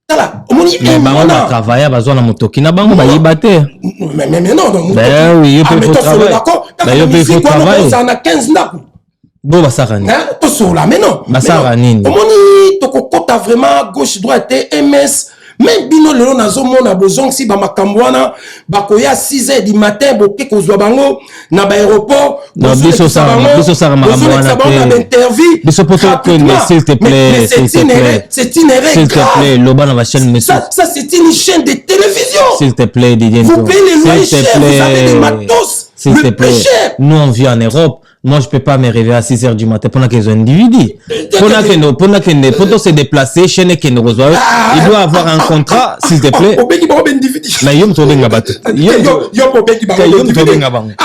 [SPEAKER 1] Tala, omoni
[SPEAKER 2] mais bango ba travailler bazwa na motoki na bango ba yibate.
[SPEAKER 1] Mais non non.
[SPEAKER 2] Ben oui, il peut travailler.
[SPEAKER 1] Ben il faut travailler. Ça na 15 ndaku.
[SPEAKER 2] Bo basara ni.
[SPEAKER 1] Hein, to so là mais non.
[SPEAKER 2] Basara nini.
[SPEAKER 1] Omoni to kokota vraiment gauche droite MS. Même bino lelo nazo mona bozong si ba makambwana bakoya 6h du matin boke kozwa bango na ba aéroport
[SPEAKER 2] biso sara makambwana
[SPEAKER 1] interview
[SPEAKER 2] biso poto s'il te plaît
[SPEAKER 1] c'est une règle
[SPEAKER 2] s'il te plaît loba na ba chaîne monsieur
[SPEAKER 1] ça c'est une chaîne de télévision
[SPEAKER 2] s'il te plaît Didier
[SPEAKER 1] vous payez les loyers chers vous avez des matos
[SPEAKER 2] s'il te plaît nous on vit en Europe. Moi, je peux pas me réveiller à 6h du matin pendant qu'ils ont un individu. Pendant se déplacer, chez les il doit avoir un contrat, s'il te plaît. Mais yom to benga batu.
[SPEAKER 1] Ah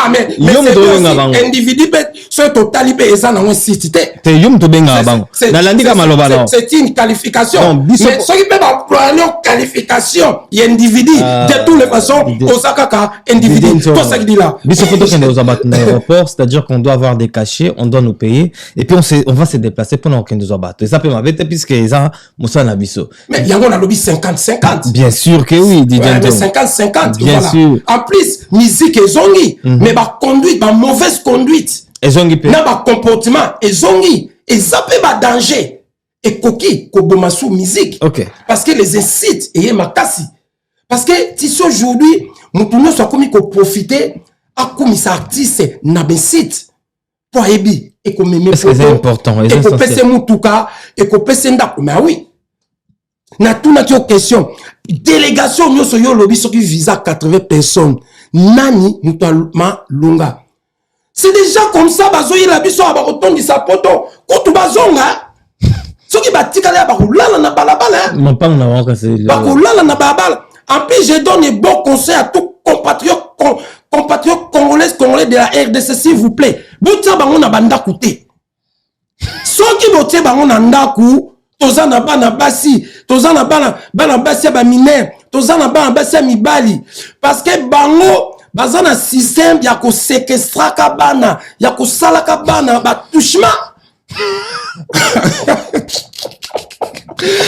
[SPEAKER 1] mais individu ce total eza na site
[SPEAKER 2] te yom to benga bango. Na landika maloba non.
[SPEAKER 1] C'est une qualification. Mais ce qui peut employer une qualification, il individu de toutes les façons osaka individu. Tout ça qui dit là.
[SPEAKER 2] Biso poto kende ozabatu na aéroport, c'est-à-dire qu'on doit avoir des cachets, on doit nous payer et puis on va se déplacer pendant qu'on nous abatte. Et ça peut m'abattre puisque ça Moussa Nabiso.
[SPEAKER 1] Mais il y a un lobby 50-50.
[SPEAKER 2] Bien sûr que oui, Didier.
[SPEAKER 1] 50-50.
[SPEAKER 2] Bien
[SPEAKER 1] voilà.
[SPEAKER 2] sûr.
[SPEAKER 1] En plus, musique et zongi, mais ma conduite, ma mauvaise conduite.
[SPEAKER 2] Et zongi peut.
[SPEAKER 1] Na ma comportement et zongi et ça peut ma danger. Et koki kobomasu musique.
[SPEAKER 2] OK.
[SPEAKER 1] Parce que les incites et ma kassi. Parce que si aujourd'hui, nous soit comme qu'on profiter à comme ça artiste na ben site. Pour Ebi, et qu'on m'aime
[SPEAKER 2] c'est important.
[SPEAKER 1] Et qu'on pèse Moutouka, et qu'on pèse Ndakou. Mais oui. Na tout na question. Délégation, nous sommes lobby sur qui visa 80 personnes. Nani, nous ma lunga. C'est déjà comme ça, bazoyi la biso à baroton di sa poto. Koutou bazonga. Ce qui batika la baroulala na balabala.
[SPEAKER 2] Non, pas on a cassé.
[SPEAKER 1] Baroulala na balabala. En plus, je donne des bons conseils à tous compatriotes congolais de la RDC, s'il vous plaît. Boutia bango na banda koute. Soki botie bango na ndaku, toza na bana basi, toza na bana basi ba mineur, toza na bana basi mibali. Parce que bango baza na système ya ko séquestrer ka bana, ya ko sala ka bana ba touchement.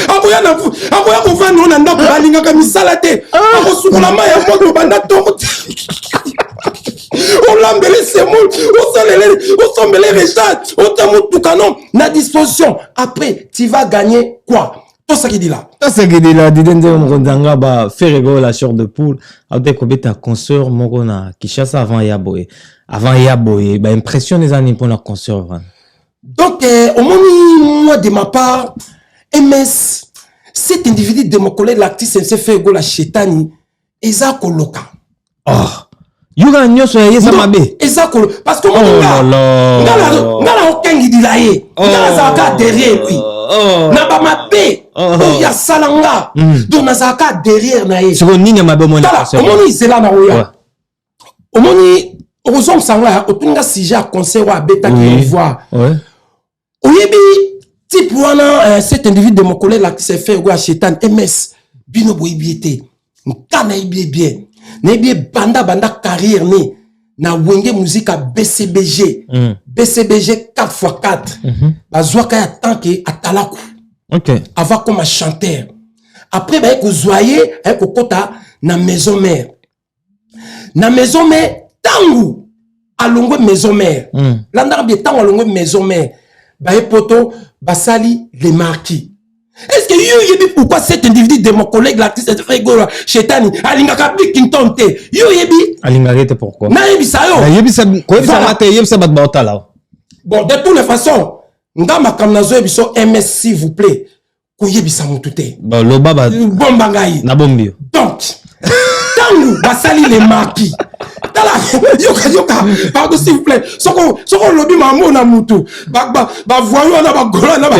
[SPEAKER 1] Aboya kovanda na ndako balingaka misala te. Akosukola mai ya moto banda toko. Olambele semoule, osombele Richard, otamotukano na disposition. Après, tu vas gagner quoi? Tout ça qui dit là.
[SPEAKER 2] Tout ça qui dit là, Didende Mrondanga ba faire la chair de poule. Avec ta consoeur Morona qui chasse avant Yaboye. Avant Yaboye, ba impression les années pour la consoeur.
[SPEAKER 1] Donc, au moment moi de ma part, MS, cet individu de mon collègue l'actrice s'est fait la chetani, Eza Koloka.
[SPEAKER 2] Oh, Yuga Nyoso Yesa Mabe.
[SPEAKER 1] Eza Koloka. Parce que moi, ngala aucun guide là, ngala zaka derrière lui. Naba Mabe, ya salanga, donc nazaka derrière nae.
[SPEAKER 2] C'est nini Mabe mon.
[SPEAKER 1] Au moment c'est là na oya. Au moment Ozom sangla, otunga sujet à concert à bêta qui voit. Ouais. Oyebi type wana cet individu de mon collègue là qui s'est fait à Chétan MS bino boyebiete nkana ibie bien na ibie banda carrière ni na wenge musique à BCBG BCBG 4x4 bazwaka ya tanke atalaku avant comme un chanteur après ba ko zoyer ko kota na maison mère tangu alongo maison mère landa bien tangu alongo maison mère ba poto basali les marquis. Est-ce que you yebi pourquoi cet individu de mon collègue l'artiste fait gora chetani alinga ka Kington te you yebi
[SPEAKER 2] alinga rete pourquoi
[SPEAKER 1] na yebi sa yo
[SPEAKER 2] na yebi sa ko yebi sa mate yebi sa bat bota là.
[SPEAKER 1] Bon de toutes les façons ngama kamnazo yebi so MS s'il vous plaît ko yebi sa mutute
[SPEAKER 2] bon lo baba
[SPEAKER 1] bomba ngai
[SPEAKER 2] na bombio
[SPEAKER 1] donc tangu basali les marquis Tala, yoka, pardon s'il vous plaît. Soko lobby maman na mutu. Ba voyou na ba gola na ba.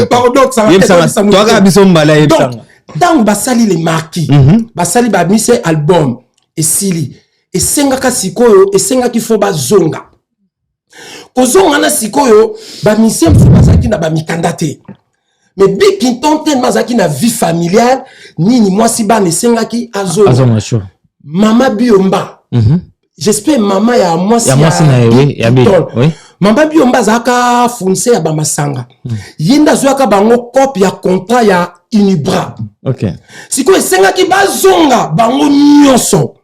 [SPEAKER 1] Pardon ça.
[SPEAKER 2] Toi ga biso mbala yebsanga.
[SPEAKER 1] Donc basali les marquis. Basali ba mise album et sili. Et senga ka sikoyo et senga ki fo ba zonga. Ko zonga na sikoyo ba mise mfu bazaki na ba mikandate. Mais Big Kington ten mazaki na vie familiale nini moi si ba ne senga ki azonga.
[SPEAKER 2] Azonga show.
[SPEAKER 1] Mama Biomba. J'espère maman ya moi si
[SPEAKER 2] ya
[SPEAKER 1] oui. Mama Biomba zaka funse ya bamasanga. Yenda zoaka bango copie ya contrat ya Unibra.
[SPEAKER 2] OK.
[SPEAKER 1] Siko esenga ki bazonga bango nyonso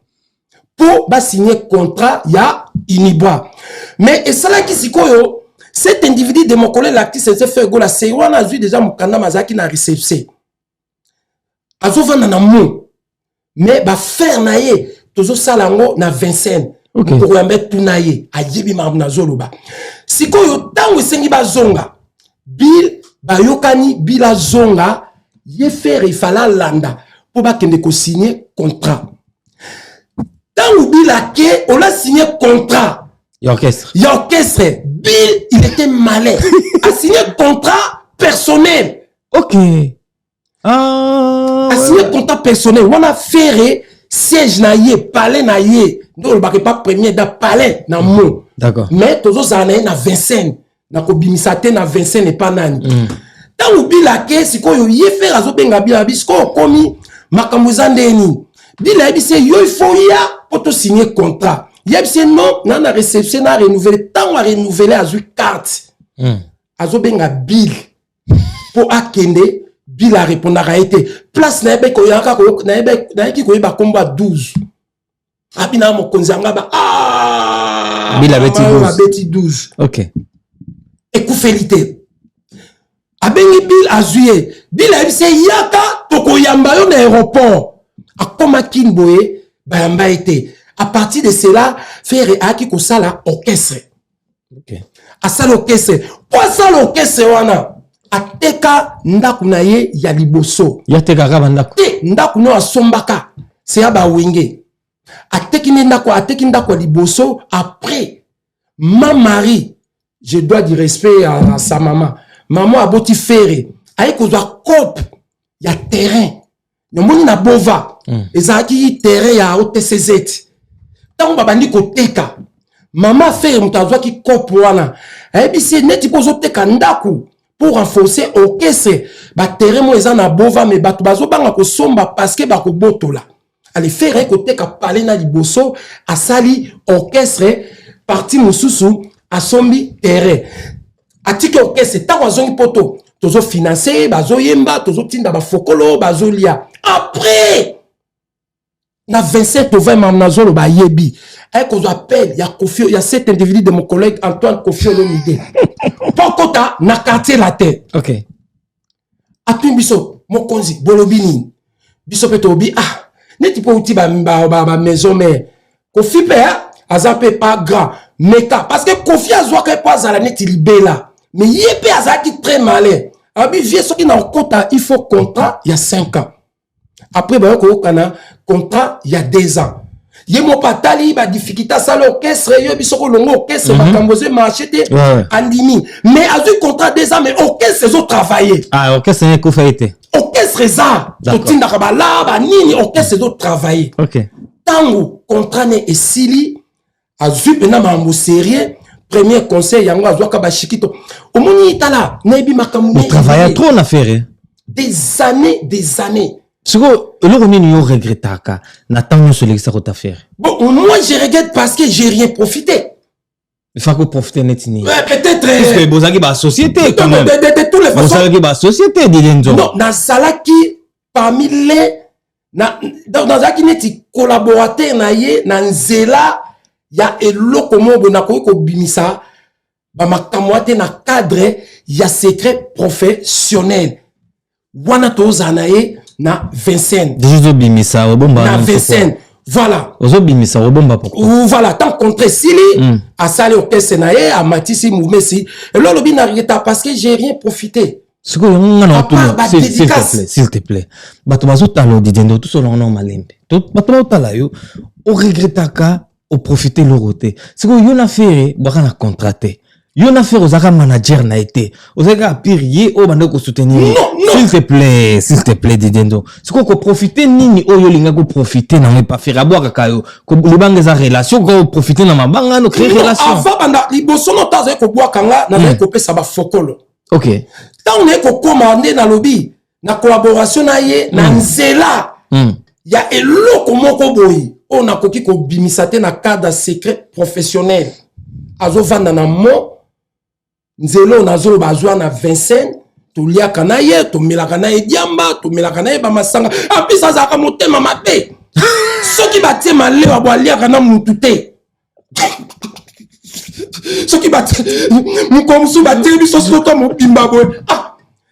[SPEAKER 1] pour ba signer contrat ya Unibra. Mais esala ki sikoyo cet individu de mon collègue l'actrice s'est fait gola c'est wana azui déjà mukanda mazaki na réception. Azovana na mo. Mais ba faire naie tozo salango na Vincent pour yambe tunaye ajibi mabna zoloba sikoyo tango sengi bazonga bil bayokani bila zonga ye faire ifala landa pour ba kende ko signer contrat tango bila ke on a signé contrat
[SPEAKER 2] orchestre
[SPEAKER 1] Bill il était malin a signé contrat personnel a signé contrat personnel on a fait siège na ye, palais na ye. Donc, le pas premier da palais na mo.
[SPEAKER 2] D'accord.
[SPEAKER 1] Mais, tous les années, na Vincent. Na ko bimisate na Vincent et pas nani. Tant ou bilake, si ko yo ye faire azo benga bilabi, si ko komi, makamuzande ni. Bilabi se yo il faut ya, pour te signer contrat. Yeb se non, na réception na renouveler, tant ou renouveler azo carte. Azo benga bill. Pour akende, Bill a répondu à été place na ebe ko yaka ko na ebe na ki ko ba komba 12 abina mo konzanga ba
[SPEAKER 2] Bill a beti
[SPEAKER 1] 12
[SPEAKER 2] OK
[SPEAKER 1] ekufélité abengi Bill azuye Bill a se yaka to ko yamba yo na aéroport akoma kinboye ba yamba été à partir de cela faire aki ko sala orchestre
[SPEAKER 2] OK
[SPEAKER 1] a sala orchestre quoi sala orchestre wana ateka ndaku na ye ya liboso
[SPEAKER 2] yateka ka bandako
[SPEAKER 1] te ndaku no asombaka c'est aba wenge ateki ndaku liboso après ma mari je dois du respect à sa maman a boti faire ayi ko doit cop ya terrain nomoni na bova ezaki terrain ya OTCZ tango babandi ko teka maman faire mutazwa ki cop wana ayi bisi neti pozo teka ndaku pour renforcer orchestre ba terrain mo eza na bova mais bato bazo banga ko somba parce que ba ko botola allez faire côté ka parler na liboso asali orchestre parti mususu asombi terrain atiki orchestre tant azongi poto tozo financer bazo yemba tozo tinda ba fokolo bazo lia après na 27 novembre nazolo ba yebi ay ko appel ya Kofi ya cet individu de mon collègue Antoine Kofi Olomide pokota na quartier la terre.
[SPEAKER 2] OK.
[SPEAKER 1] Atu biso mokonzi bolobini biso peto bi neti po uti ba maison mais Kofi pe azape pas grand mais parce que Kofi azwa ke pas à la neti libela mais yepé azaki très malin abi vie ce qui na kota il faut contrat il y a 5 ans après ba ko kana contrat il y a 2 ans yemo patali ba difficulté ça l'orchestre yo biso ko longo orchestre ba kamboze marché te andimi mais azu contrat 2 ans mais orchestre ils ont travaillé
[SPEAKER 2] orchestre n'est ko faité
[SPEAKER 1] orchestre ça to tinda ka ba la ba nini orchestre ils ont travaillé.
[SPEAKER 2] OK.
[SPEAKER 1] Tango contrat ne esili azu pena mambo sérieux premier conseil yango azwa ka ba shikito omoni itala nebi makamu
[SPEAKER 2] ne travaille trop en affaire
[SPEAKER 1] des années.
[SPEAKER 2] Siko eloko nini yo regrettaka na tango sur l'extra ta faire.
[SPEAKER 1] Bon moi je regrette parce que j'ai rien profité.
[SPEAKER 2] Il faut que profiter netini.
[SPEAKER 1] Peut-être
[SPEAKER 2] parce que bozaki ba société quand même.
[SPEAKER 1] De toutes les façons.
[SPEAKER 2] Bozaki ba société Didenzo.
[SPEAKER 1] Non, na salaki parmi les dans zaki neti collaborateur na ye na nzela ya eloko mo na ko bimisa ba makamwate na cadre ya secret professionnel. Wana tozanaye na Vincent.
[SPEAKER 2] Déjà bimisa obomba
[SPEAKER 1] na Vincent. Voilà.
[SPEAKER 2] Ozo bimisa obomba pourquoi?
[SPEAKER 1] Voilà, tant contre Sili à sali orchestre na ye a Matisi Moumesi et là le binarita parce que j'ai rien profité.
[SPEAKER 2] Ce que s'il te plaît. Bato bazotala Didenzo tout solo non malembe. Bato bazotala yo o regrettaka o profiter l'oroté. C'est que yo na fait baka na contraté. Yo na fait ozaka manager na été. Ozaka pire ye o bande ko soutenir. S'il te plaît Didenzo. C'est que profiter nini o yo linga ko profiter na pas faire aboka kayo. Ko libanga za relation ko profiter na mabanga no créer relation.
[SPEAKER 1] Avant banda liboso no taze ko boa kanga na ko pesa ba fokolo.
[SPEAKER 2] OK.
[SPEAKER 1] Tant on est commandé dans lobby, na collaboration na ye, na nzela, ya eloko moko boyi, on a koki ko bimisate na cadre secret professionnel. Azo vanda na mo, nzelo na zolo bazwa na Vincent, to lia kanaye, to melaka na diamba, to melaka na ba masanga, api sa zaka motema mabe. Soki batie male wa bwa lia kana mutute. Ce qui bat comme sous battre biso soto mo pimba boy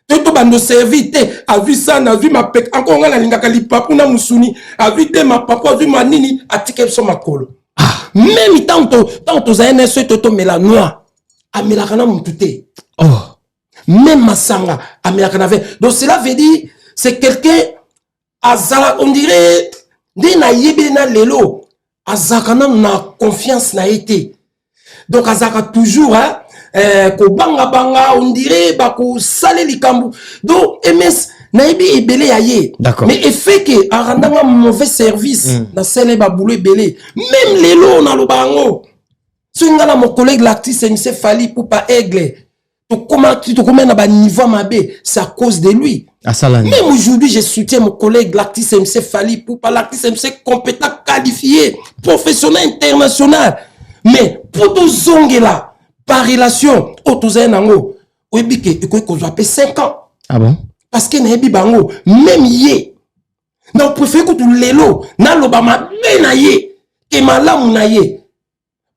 [SPEAKER 1] toto bando servite a vu ça na vu ma pek encore ngala lingaka lipapu na musuni a vu de ma papa a vu ma nini atike so makolo même tant za NSO toto mela noir a melaka na mutute même masanga a melaka na ve donc cela veut dire c'est quelqu'un azala on dirait de na yebe na lelo azakana na confiance na été. Donc azaka toujours ko banga on dirait ba ko salé likambu. Donc MS naibi ebele yaye. Mais effet que arandanga mauvais service na sele ba boulot ebele. Même lelo na lobango. Singala mon collègue l'artiste MC Fali pour pas aigle. To comment na ba niveau mabe, c'est à cause de lui. Même aujourd'hui, je soutiens mon collègue l'artiste MC Fali pour pas l'artiste MC compétent, qualifié, professionnel, international. Mais pour tout zongela, par relation, autozénango, oebike, eko zoape 5 ans.
[SPEAKER 2] Ah bon?
[SPEAKER 1] Parce que na ebi bango, même yé. Na préfère que tu lelo, na lobama na yé, ke malamu na yé.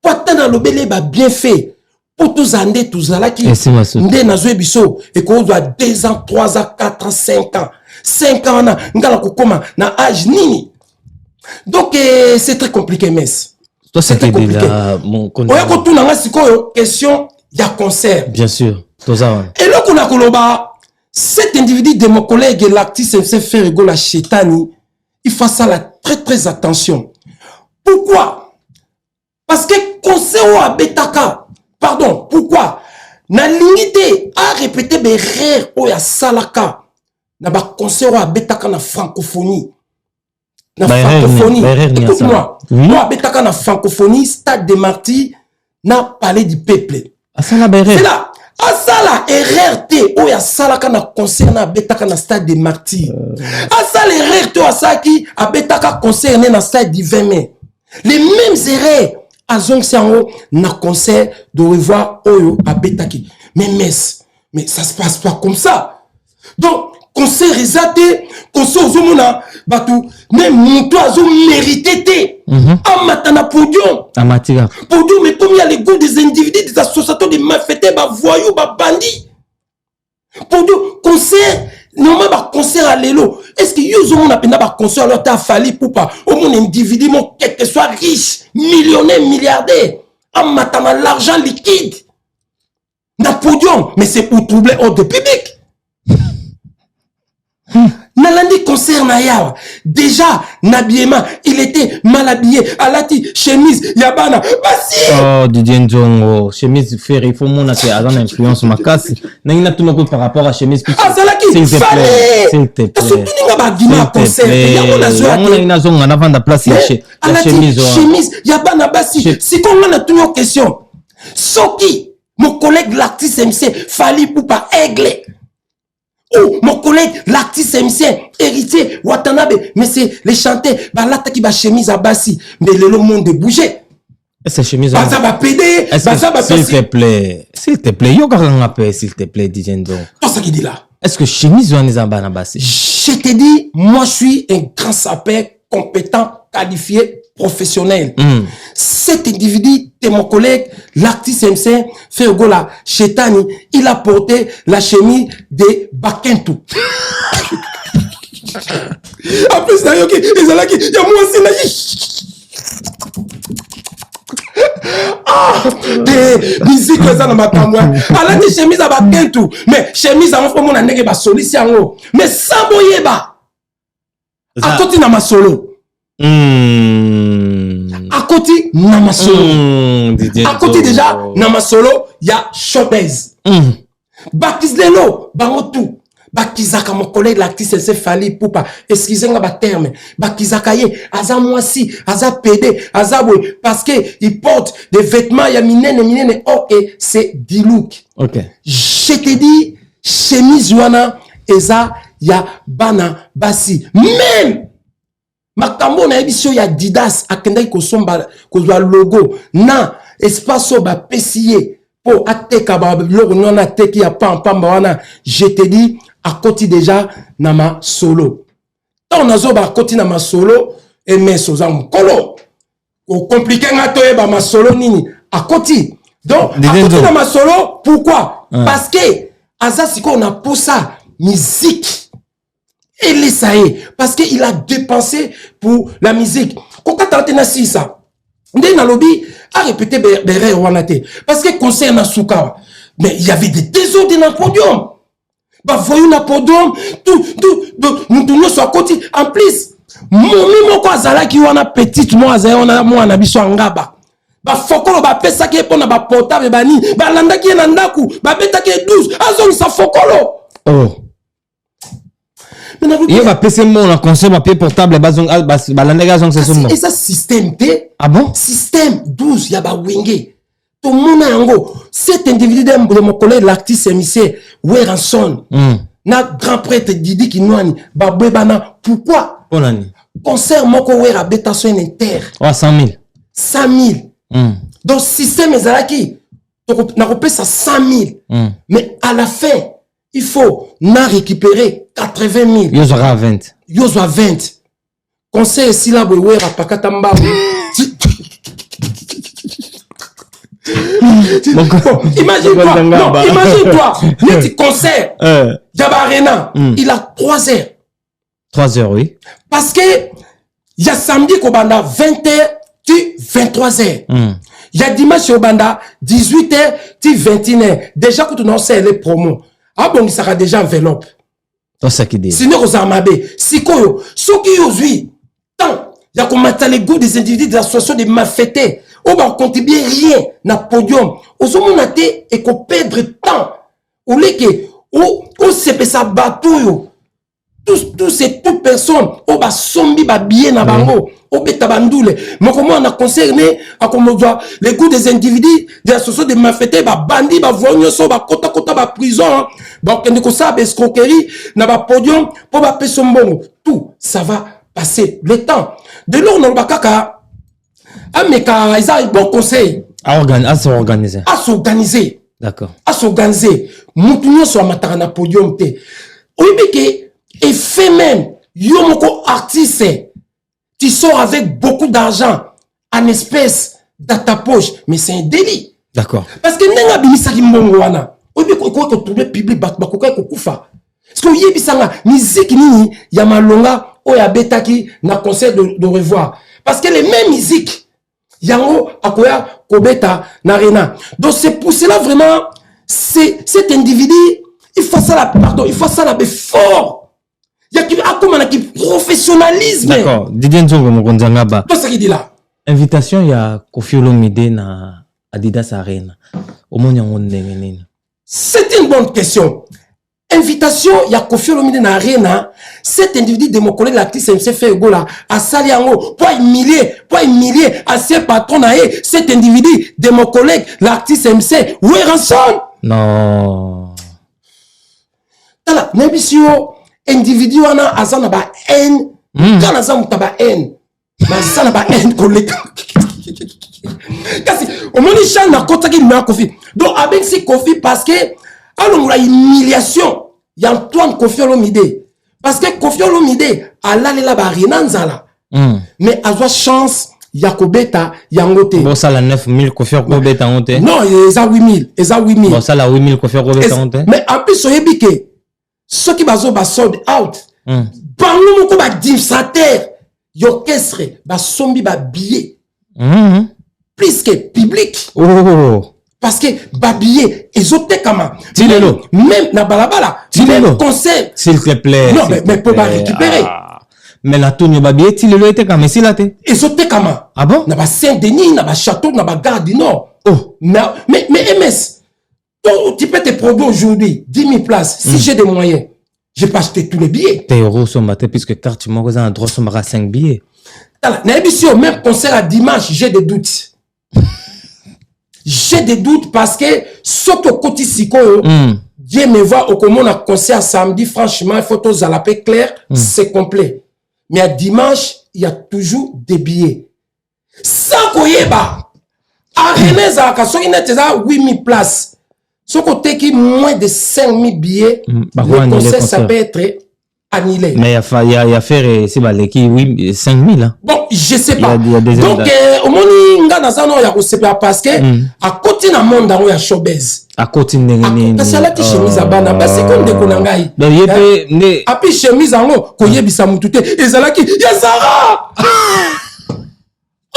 [SPEAKER 1] Pour na lobele ba bien fait. Pour tous andé, tous là qui, ndé na zoé biso, et qu'on doit 2 ans, 3 ans, 4 ans, 5 ans. 5 ans, na kokoma, na âge nini. Donc, c'est très compliqué, mess.
[SPEAKER 2] Toi, c'était déjà mon
[SPEAKER 1] conseil. Oye, quand on a une question, il y a concert.
[SPEAKER 2] Bien sûr.
[SPEAKER 1] Et là, qu'on a koloba, cet individu de mon collègue, l'artiste MC Ferrigo, la Chetani, il faut ça la très attention. Pourquoi? Parce que concert ou à Betaka, pardon, pourquoi? Na limité à répéter des rires ou à Salaka, na ba concert ou à Betaka na francophonie. Na francophonie, écoute-moi. Moi, Betaka na francophonie, Stade des Martyrs, na Palais du Peuple. C'est là. Asala RRT, ou ya Salaka na concert na Betaka na Stade des Martyrs. Asala RRT, ou Asaki, a Betaka concert na Stade du 20 mai. Les mêmes erreurs, à Zongsiango, na concert de revoir Oyo à Betaki. mais ça se passe pas comme ça. Donc, concert exaté, concert aux hommes, batou, même mon toit, mérité, amatana podium.
[SPEAKER 2] Amatiga.
[SPEAKER 1] Podium, mais comme il y a les goûts des individus, des associations, des malfaiteurs, bah voyous, bah bandits. Podium, concert, normalement, bah concert à l'élo. Est-ce que yo on a peine bah concert alors t'as fallu pour pas au monde individu, mon quel que soit riche, millionnaire, milliardaire, amatana l'argent liquide. Dans podium, mais c'est pour troubler ordre public. Nalandi concert Naya. Déjà, Nabiema, il était mal habillé. Alati, chemise, Yabana. Basi!
[SPEAKER 2] Oh, Didier Njongo. Chemise Ferry, il faut mon acheter à influence ma casse. N'a tout le par rapport à chemise.
[SPEAKER 1] Ah, c'est là qui fallait!
[SPEAKER 2] S'il te plaît.
[SPEAKER 1] T'as surtout n'a pas dit ma concert.
[SPEAKER 2] Y'a zone en avant de la place.
[SPEAKER 1] Alati, chemise, Yabana, Basi. Si qu'on a tout une question. Soki, mon collègue l'artiste MC, Fali Poupa, Aigle. Oh, mon collègue, l'artiste MC, héritier, Watanabe, mais c'est les chanteurs, bah là, qui va chemise à Bassi, mais le monde est bougé.
[SPEAKER 2] Est-ce que chemise
[SPEAKER 1] bah ça va péder, bah ça va
[SPEAKER 2] s'il te plaît, yo quand on appelle, s'il te plaît, DJ Ndo.
[SPEAKER 1] Tout ça qui dit là.
[SPEAKER 2] Est-ce que chemise ou en à Bassi?
[SPEAKER 1] Je te dis, moi, je suis un grand sapeur, compétent, qualifié, professionnel. Cet individu, c'est mon collègue, l'artiste MC, Fergola, Chetani, il a porté la chemise de Bakentou. En plus, il y a moi aussi, des musiques que ça dans ma caméra. Alors, des chemises à Bakentou, mais chemise à mon frère, mon a solution. Mais sans boyeba, à côté de ma solo. À côté, Nama Solo. À côté déjà, Nama Solo, il y a Showbiz. Bakizlelo, Bangotou. Bakizaka, mon collègue, l'actrice, c'est Fali Poupa. Excusez-moi, ma terme. Bakizaka, Aza Moisi, Aza Pédé, Aza Boy. Parce qu'il porte des vêtements, il y a minene, oh, et c'est Dilouk.
[SPEAKER 2] Ok.
[SPEAKER 1] Je te dis, chemise, Yuana, Eza, il y a Bana, Bassi. Même! Makambo na ebiso ya Didas akendai kosomba kozwa logo na espace ba pesier pour ateka ba logo nona teki ya pamba wana. Je te dis à côté déjà na ma solo. Tant nazo ba côté na ma solo et mais soza mkolo o compliqué ngato e ba ma solo nini à côté. Donc à côté na ma solo pourquoi? Parce que azasiko on a pour ça musique. Et laisse parce qu'il a dépensé pour la musique. Quand tu as dit ça, Ndé Nalobi a répété Béré Wanate. Parce que concert na Souka, mais il y avait des désordres dans le podium. Bah, voyons le podium, nous tournons sur côté. En plus, mon quoi Zala qui wana petite, moi, on a biso ngaba. Bah, fokolo, bah, pesa qui est pour na ba portable, bah, ni, bah, landa qui est nandaku, bah, beta qui est 12, azon sa fokolo.
[SPEAKER 2] Oh. Il va passer mon conseil papier portable
[SPEAKER 1] et ça système T.
[SPEAKER 2] Ah bon?
[SPEAKER 1] Système 12 yaba wingé. Tout le monde yango. Cet individu de mon collègue l'artiste émissaire Weranson. Na grand prêtre Didi Kinouani babwe bana pourquoi?
[SPEAKER 2] Bonani.
[SPEAKER 1] Concert moko wera bétation inter.
[SPEAKER 2] Oh 100 000.
[SPEAKER 1] 100 000. Donc système ezalaki. Na repé ça 100 000. Mais à la fin il faut na récupérer 80 000.
[SPEAKER 2] Yozora 20.
[SPEAKER 1] Yozora 20. Conseil si la boue rapakatamba. Imagine-toi. Non, imagine-toi. Petit concert. Jabarena. Il a 3 heures.
[SPEAKER 2] 3 heures, oui.
[SPEAKER 1] Parce que il y a samedi qu'on banda 20h, tu 23h. Il y a dimanche au banda 18h, tu 21h. Déjà que tu n'en sais les promos. Ah bon, il sera déjà enveloppe.
[SPEAKER 2] C'est ça qui dit.
[SPEAKER 1] Sinon, aux armabés, si quoi, ceux qui osent, tant, il y a comme les goûts des individus des associations des malfaiteurs, on va contribuer rien dans le podium. Aux hommes, on a été et qu'on perdre temps. Ou les que, ou c'est ça bateau, tous ces toutes personnes, on va sombi, va bien na bango, on va tabandoule. Mais comment on a concerné, à comme on doit, les goûts des individus, des associations des malfaiteurs, va bandit, va voigner, va kota, va prison, va qu'on ça, escroquerie, na va podium, pour va payer son bon. Tout, ça va passer le temps. De l'or, on va kaka, ah, mais car, ils ont un bon conseil.
[SPEAKER 2] À s'organiser.
[SPEAKER 1] À s'organiser.
[SPEAKER 2] D'accord.
[SPEAKER 1] À s'organiser. Moutounio sur matara na podium te. Oui, mais que, effet même, yomoko artiste, tu sors avec beaucoup d'argent en espèces dans ta poche, mais c'est un délit.
[SPEAKER 2] D'accord.
[SPEAKER 1] Parce que nenga binisa ki mbongo wana. Oui, mais quoi que trouver public, bakoka kokufa. Parce que oui, bisanga, musique nini, yamalonga, oya betaki, na concert de revoir. Parce que les mêmes musiques, yango, akoya, kobeta, na rena. Donc c'est pour cela vraiment, cet individu, il faut ça la, pardon, il faut ça la fort. Il y a qui professionnalisme.
[SPEAKER 2] D'accord. Didier Nzongo Mokonzanga ba.
[SPEAKER 1] Tout ça qui dit là.
[SPEAKER 2] Invitation il y a Koffi Olomide na Adidas Arena. Au moins yango ndenge nini.
[SPEAKER 1] C'est une bonne question. Invitation il y a Koffi Olomide na Arena. Cet individu de mon collègue l'actrice MC Fegola a sali yango pour humilier ancien patron na cet individu de mon collègue l'artiste MC Weranson.
[SPEAKER 2] Non.
[SPEAKER 1] Tala nébisio individu wana azana ba haine kana za mutaba haine na sana ba haine collègue kasi omoni chan na kota ki na Koffi donc avec si Koffi parce que alors la humiliation y a Antoine Koffi Olomide parce que Koffi Olomide ala lela ba rinanzala mais azwa chance Yakobeta yangote
[SPEAKER 2] bon ça la 9000 Koffi Olomide yangote
[SPEAKER 1] non eza 8000
[SPEAKER 2] bon ça la 8000 Koffi Olomide yangote
[SPEAKER 1] mais en plus oyebike ceux qui bazo ba sold out bango moko ba administrateur y'orchestre ba sombi ba billet plus que public parce que ba billet ezotekama même na balabala même concert
[SPEAKER 2] s'il te plaît
[SPEAKER 1] non mais peut pas récupérer
[SPEAKER 2] mais la tourne ba billet tilelo etekama si la te
[SPEAKER 1] ezotekama
[SPEAKER 2] ah bon
[SPEAKER 1] na ba Saint-Denis na ba château na ba gare du Nord mais MS tu peux te produire aujourd'hui 10 000 places. Si j'ai des moyens, je peux acheter tous les billets.
[SPEAKER 2] T'es euro sur ma tête, puisque carte, tu m'as un droit sur ma 5 billets.
[SPEAKER 1] Même concert à dimanche, j'ai des doutes. J'ai des doutes parce que, sauf au côté Siko, Dieu me voit au comment on a concert samedi, franchement, il faut tous à la paix claire, c'est complet. Mais à dimanche, il y a toujours des billets. Sans koyeba, à René Zaka, il y a 8 000 places. Ce côté qui moins de 5 000 billets, le concert, ça peut être annulé.
[SPEAKER 2] Mais il y a faire, c'est pas qui 5 000. Hein.
[SPEAKER 1] Bon, je sais pas.
[SPEAKER 2] Il y a des
[SPEAKER 1] donc, au moins, il y a parce que, à côté d'un monde, il y a showbiz.
[SPEAKER 2] À côté d'un monde.
[SPEAKER 1] Parce que là, tu chemise à Banaba, c'est comme des konangai.
[SPEAKER 2] Donc, il y a
[SPEAKER 1] et puis, chemise en haut, koye bisamutute, et Zalaki, il y a Zara!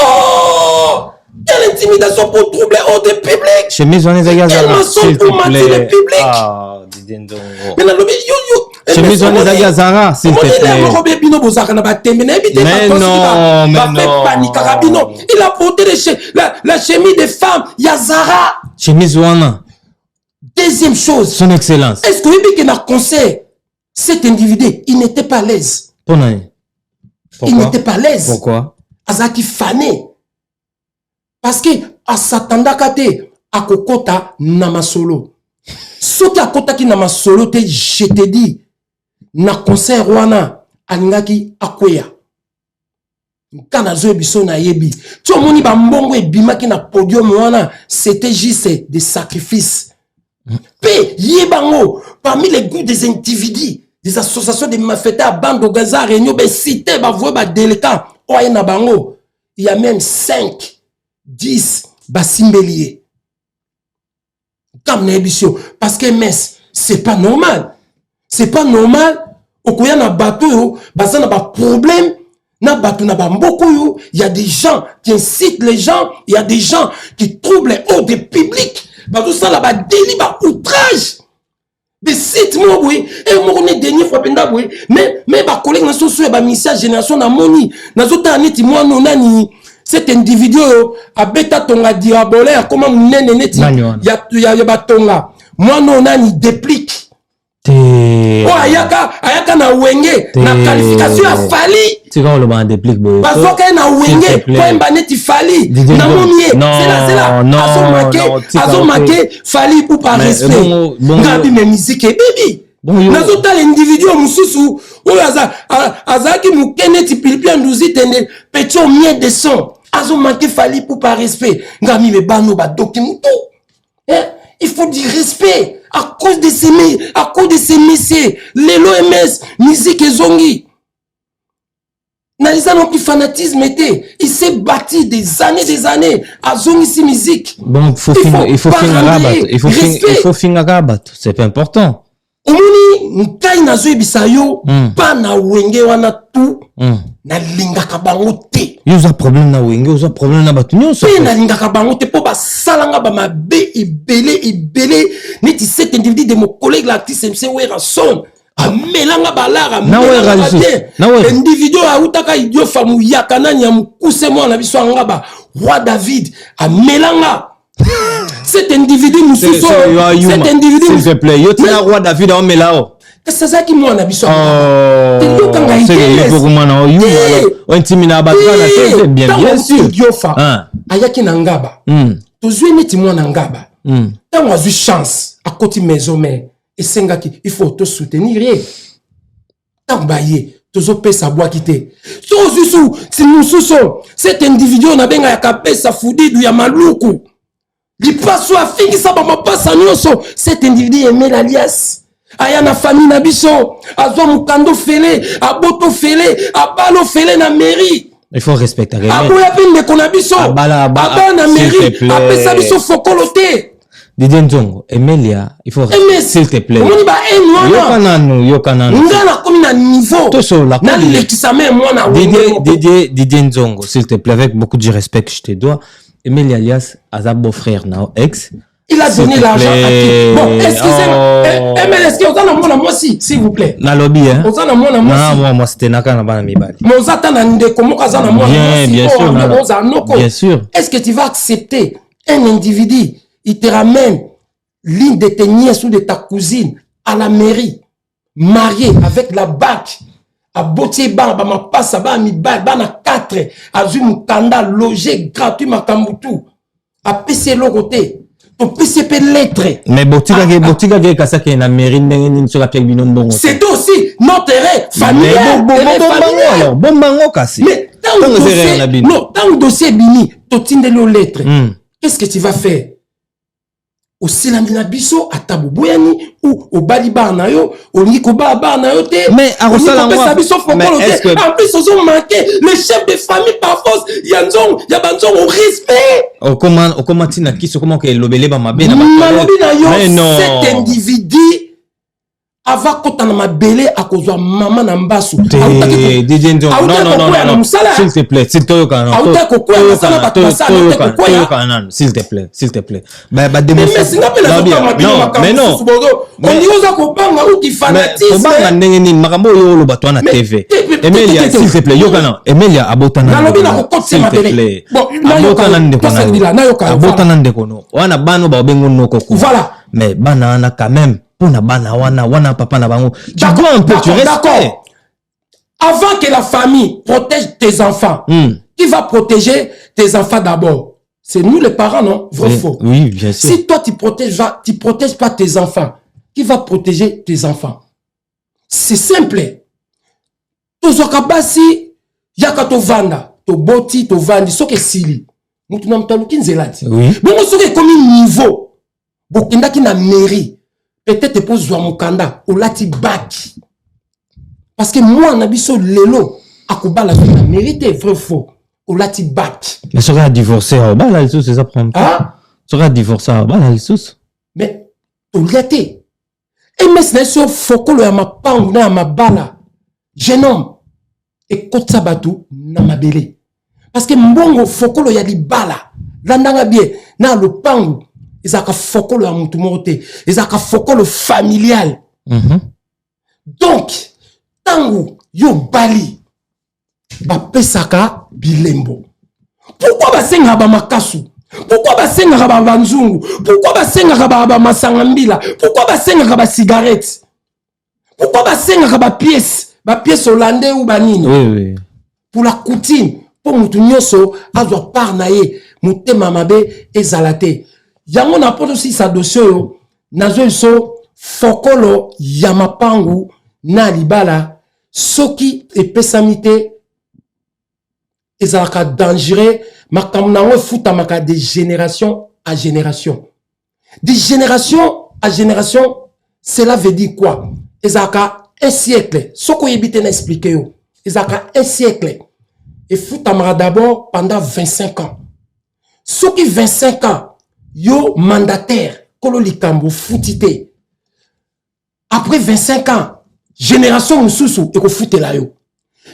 [SPEAKER 1] Oh! Quelle intimidation pour troubler hors de public!
[SPEAKER 2] Chemise on est à
[SPEAKER 1] Quelle maçon pour mentir le public!
[SPEAKER 2] Ah, Didier Nzongo.
[SPEAKER 1] Mais dans le yo.
[SPEAKER 2] Chemise on est à Zara, s'il te plaît. Mais
[SPEAKER 1] non. Il a porté la chemise des femmes, il y a Zara.
[SPEAKER 2] Chemise Wana.
[SPEAKER 1] Deuxième chose.
[SPEAKER 2] Son excellence.
[SPEAKER 1] Est-ce que vous avez un concert? Cet individu, il n'était pas à l'aise.
[SPEAKER 2] Pourquoi?
[SPEAKER 1] Il n'était pas à l'aise.
[SPEAKER 2] Pourquoi?
[SPEAKER 1] Azaki fané. Parce que à s'attendre à kokota nama solo. Ce qui a kota ki nama solo te, je te dis, na concert wana alingaki akweya. Kana zo biso na yebi. Tu moni ba mbongo e bimaki na podium wana, c'était juste des sacrifices. Pe yebango parmi les groupes des individus, des associations de malfaiteurs, bande de Gaza, réunion, ben cité ba voix ba déléquent, oye na bango. Il y a même 5 10 basimbelier. Comme n'ébissio. Parce que mess, c'est pas normal. C'est pas normal. Au koya na bateau, baza na ba problème, na bateau na ba mboko, il y a des gens qui incitent les gens, il y a des gens qui troublent les ordres publics. Bateau ça là ba délit, ba outrage. Mais cite moi oui, et moi on est dernier fois penda oui, mais ba collègue na so ba ministère génération na moni, na zota neti moi non nani. Cet individu a bêta tonga diabolaire comment nene neti ya batonga moi non nani déplique oh ayaka na wenge na qualification a fali
[SPEAKER 2] tu quand le ban déplique bo
[SPEAKER 1] parce que na wenge point neti fali na monie c'est là azo marqué fali pour par respect ngabi me musique baby nazota l'individu mususu oyo azaki mukene ti pilipia nduzi tende petit au mieux de son azo manqué fali pour par respect ngami me bano ba doki muto Il faut du respect à cause de ces messieurs. Les l'OMS, musique et zongi. Nalisa non plus fanatisme était. Il s'est bâti des années à zongi si musique.
[SPEAKER 2] Bon, il faut finir rabat. C'est pas important.
[SPEAKER 1] Omuni nkai na zo bisayo pa na wenge wana tu na lingaka bango te.
[SPEAKER 2] Yoza problème na wenge, yoza problème na batu nyonso.
[SPEAKER 1] Pe na lingaka bango te po ba salanga ba mabe ebele neti cet individu de mon collègue l'artiste MC Werason amelanga balara individu autaka idio famu yakana nya mukuse mwana biso ngaba roi David amelanga. Cet individu nous sous cet individu
[SPEAKER 2] s'il te plaît yo tina roi David on melao
[SPEAKER 1] c'est ça qui moi na biso
[SPEAKER 2] c'est le gouvernement yo on intimina batana c'est bien sûr
[SPEAKER 1] ayaki na ngaba tozwi neti mwana ngaba tant azu chance à côté maison mais esengaki il faut te soutenir tant baye tozo pesa bois quitter so si nous sous cet individu on a benga ya kapesa fudidu ya maluku. Il passe à fin qui s'abat ma passe à nous. Cet individu aimait l'alias. Aya na famille na biso. Azo mukando fele. Aboto fele. Abalo fele na mairie.
[SPEAKER 2] Il faut respecter.
[SPEAKER 1] Aboya peine de konabiso. Abala na mairie. Apesa biso fokolote.
[SPEAKER 2] Didier Nzongo, Emelia, il faut s'il te plaît.
[SPEAKER 1] On y va
[SPEAKER 2] Yokananu.
[SPEAKER 1] Ngana comme na niveau. Na lekisame moi na
[SPEAKER 2] Didier Nzongo, s'il te plaît, avec beaucoup de respect que je te dois. Emile alias Azabo frère Nao ex.
[SPEAKER 1] Il a donné l'argent à qui? Bon, excusez-moi. Emile, est-ce que vous avez moi aussi, s'il vous plaît?
[SPEAKER 2] Na lobby, hein?
[SPEAKER 1] Vous avez moi
[SPEAKER 2] moi c'était naka na bana mibali.
[SPEAKER 1] Mais vous attendez comment kazana moi?
[SPEAKER 2] Bien sûr. Bien sûr.
[SPEAKER 1] Est-ce que tu vas accepter un individu, il te ramène l'une de tes nièces ou de ta cousine à la mairie, mariée avec la bague? A botier ba ma passe ba mi ba na 4 azu mukanda logé gratuit makambutu a PC logoté to PCP lettre
[SPEAKER 2] mais botika ke kasaka na mairie ndenge ni sur la pierre binombo
[SPEAKER 1] c'est aussi notre familial
[SPEAKER 2] alors bon bango kasi
[SPEAKER 1] mais tant dossier bini to tindelo lettre qu'est-ce que tu vas faire au silamina biso atabu boyani ou au balibar na yo au niko ba na yo te
[SPEAKER 2] mais à Rosala
[SPEAKER 1] moi en plus ils ont manqué le chef de famille par force yanzong ya banzong au respect
[SPEAKER 2] comment tina kiso comment que lobele ba mabe na
[SPEAKER 1] ba cet individu ava kota na mabele akozwa mama na mbasu
[SPEAKER 2] DJ Nzongo non s'il te plaît s'il te plaît s'il te plaît bah mais non
[SPEAKER 1] on dit oza kopanga ou qui fanatisme
[SPEAKER 2] obanga ndenge nini makambo yo lo bato na TV Emilia s'il te plaît yokana Emilia abotana
[SPEAKER 1] nalobi na kokotse mabele
[SPEAKER 2] bon abotana ndeko no wana bano ba bengo noko ku
[SPEAKER 1] voilà
[SPEAKER 2] mais bana na quand même pour na bana wana papa na bango tu dois un peu tu respectes
[SPEAKER 1] avant que la famille protège tes enfants qui va protéger tes enfants d'abord c'est nous les parents non vrai faux
[SPEAKER 2] oui bien sûr
[SPEAKER 1] si toi tu protèges pas tes enfants qui va protéger tes enfants c'est simple tozoka basi yaka to vanda to boti to vandi soke sili mutu na mtaluki nzelati bongo soke komi niveau bokendaki na mairie peut-être pour zwa mukanda olati baki parce que moi na biso lelo akobala na mérité vrai faux olati baki
[SPEAKER 2] mais sera divorcé bah là c'est ça prend sera divorcé bah là
[SPEAKER 1] mais olati MS na so fokolo ya mapangu na mabala jeune homme et kotsa batu na mabele parce que mbongo fokolo ya libala landanga bien na lopangu ezaka fokolo ya mutu mote ezaka fokolo familial donc tangu yo bali ba pesaka bilembo pourquoi basenga ba makasu pourquoi basenga ba banzungu pourquoi basenga ba masangambila pourquoi basenga ba cigarette pourquoi basenga ba pièce hollandais ou banini
[SPEAKER 2] oui
[SPEAKER 1] pour la coutume pour mutu nyoso azwa par naye mutema mabe ezalate yango na poto si sa dossier yo nazo so fokolo ya mapangu na libala soki epesamite ezalaka dangereux makambo nango efutamaka de génération à génération de génération à génération, cela veut dire quoi? Ezaka un siècle. Ce qu'on évite d'expliquer, ezaka un siècle. Et foutamara d'abord pendant 25 ans. Ce qui 25 ans, yo mandataire, kolo likambo foutité. Après 25 ans, génération mususu, eko foutela yo.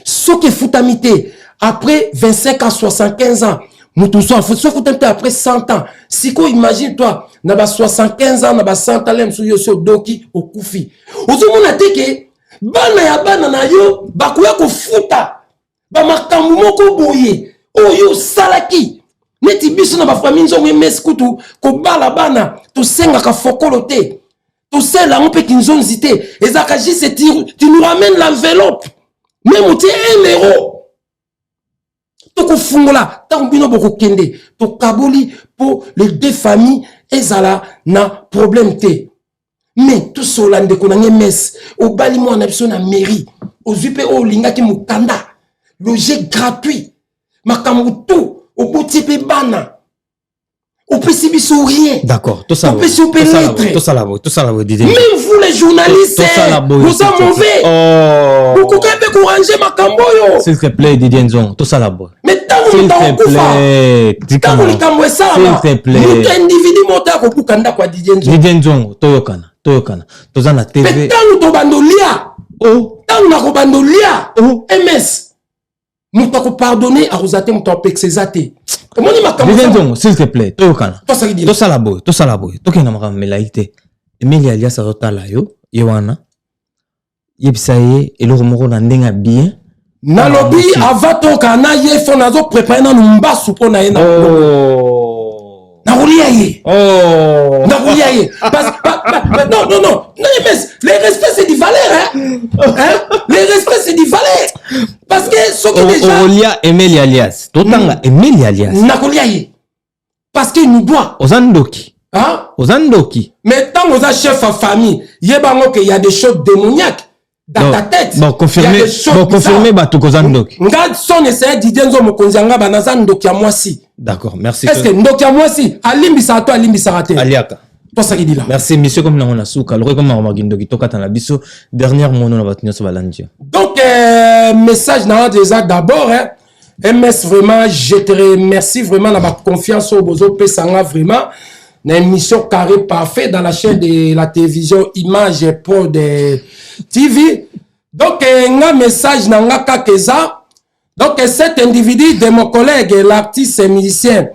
[SPEAKER 1] Ce qui foutamité, après 25 ans, 75 ans, Moutousso, ce foutamité après 100 ans. Si ko imagine-toi, naba 75 ans, naba 100 ans, l'emsou yo so doki, au koufi. Ozo mona teke, bana ya bana na yo, bakuya ko fouta. Ba makambu moko boye, oyo salaki. Neti biso na ba famille nzongo meskutu, ko bala bana, to senga ka fokolo te. To sela on pe kinzonzi te. Ezaka jise tu nous ramènes l'enveloppe. Même tu es un héros. Toko fungola, tambino boko kende, to kaboli pour les deux familles, ezala na problème te. Mais tout cela ne connaît mes, au bali mo na biso na mairie, au zupe o linga ki mukanda, loger gratuit, makamu tout, au boutipe bana. On peut s'y rien.
[SPEAKER 2] D'accord, tout ça.
[SPEAKER 1] On peut s'y pénétrer.
[SPEAKER 2] Tout ça là,
[SPEAKER 1] Même vous les journalistes, vous êtes mauvais.
[SPEAKER 2] Oh.
[SPEAKER 1] Vous pouvez décourager ma camboyo.
[SPEAKER 2] S'il te plaît, Didier Nzon, tout ça là.
[SPEAKER 1] Mais tant que vous êtes tant que vous êtes ça,
[SPEAKER 2] s'il te plaît.
[SPEAKER 1] Nous individu monta ko bukanda kwa Didier Nzon.
[SPEAKER 2] Didier Nzon, toyokana. Toza na TV.
[SPEAKER 1] Mais tant que vous bandolia.
[SPEAKER 2] Oh.
[SPEAKER 1] Tant que vous bandolia.
[SPEAKER 2] Oh.
[SPEAKER 1] MS. Nous t'avons pardonné à Rosate, nous t'avons pexezate. Comment on dit ma
[SPEAKER 2] camboyo? S'il te plaît, toyokana.
[SPEAKER 1] Tout ça
[SPEAKER 2] là boy, tokena makamelaite. Emilia alias Rotala yo, Yowana. Yebsaye eloko moko na ndenga bien.
[SPEAKER 1] Na lobby avant ton kana ye fo nazo préparer na numba soupo na yena.
[SPEAKER 2] Oh.
[SPEAKER 1] Na roulia ye.
[SPEAKER 2] Oh.
[SPEAKER 1] Na roulia ye. Non. Les respects c'est du valeur hein. Les respects c'est du valeur. Parce que ce qui déjà
[SPEAKER 2] Olia Emilia alias. Totanga Emilia alias.
[SPEAKER 1] Na roulia ye. Parce qu'il nous doit.
[SPEAKER 2] Ozandoki.
[SPEAKER 1] Hein?
[SPEAKER 2] Ozandoki.
[SPEAKER 1] Mais tant que vous êtes chef à famille, il y a des choses démoniaques dans ta tête.
[SPEAKER 2] Bon, confirmez, batou Kozandoki.
[SPEAKER 1] Regarde son essai d'Idenzo Mokonzianga Banazan Ndokia Mwasi.
[SPEAKER 2] D'accord, merci.
[SPEAKER 1] Est-ce que Ndokia Mwasi, Alimbisa to Alimbisa raté?
[SPEAKER 2] Aliaka.
[SPEAKER 1] Toi ça qui dit là.
[SPEAKER 2] Merci, monsieur, comme nous on a souka. Le comme on a Ndoki Toka Tanabiso. Dernière mon on va tenir sur Balandia.
[SPEAKER 1] Donc, message n'a déjà d'abord, hein. MS vraiment, je te remercie vraiment de ma confiance au Bozo Pesanga vraiment. Une émission carré parfait dans la chaîne de la télévision Image Pro de TV. Donc, un message n'a kakeza. Donc, cet individu de mon collègue, l'artiste et musicien,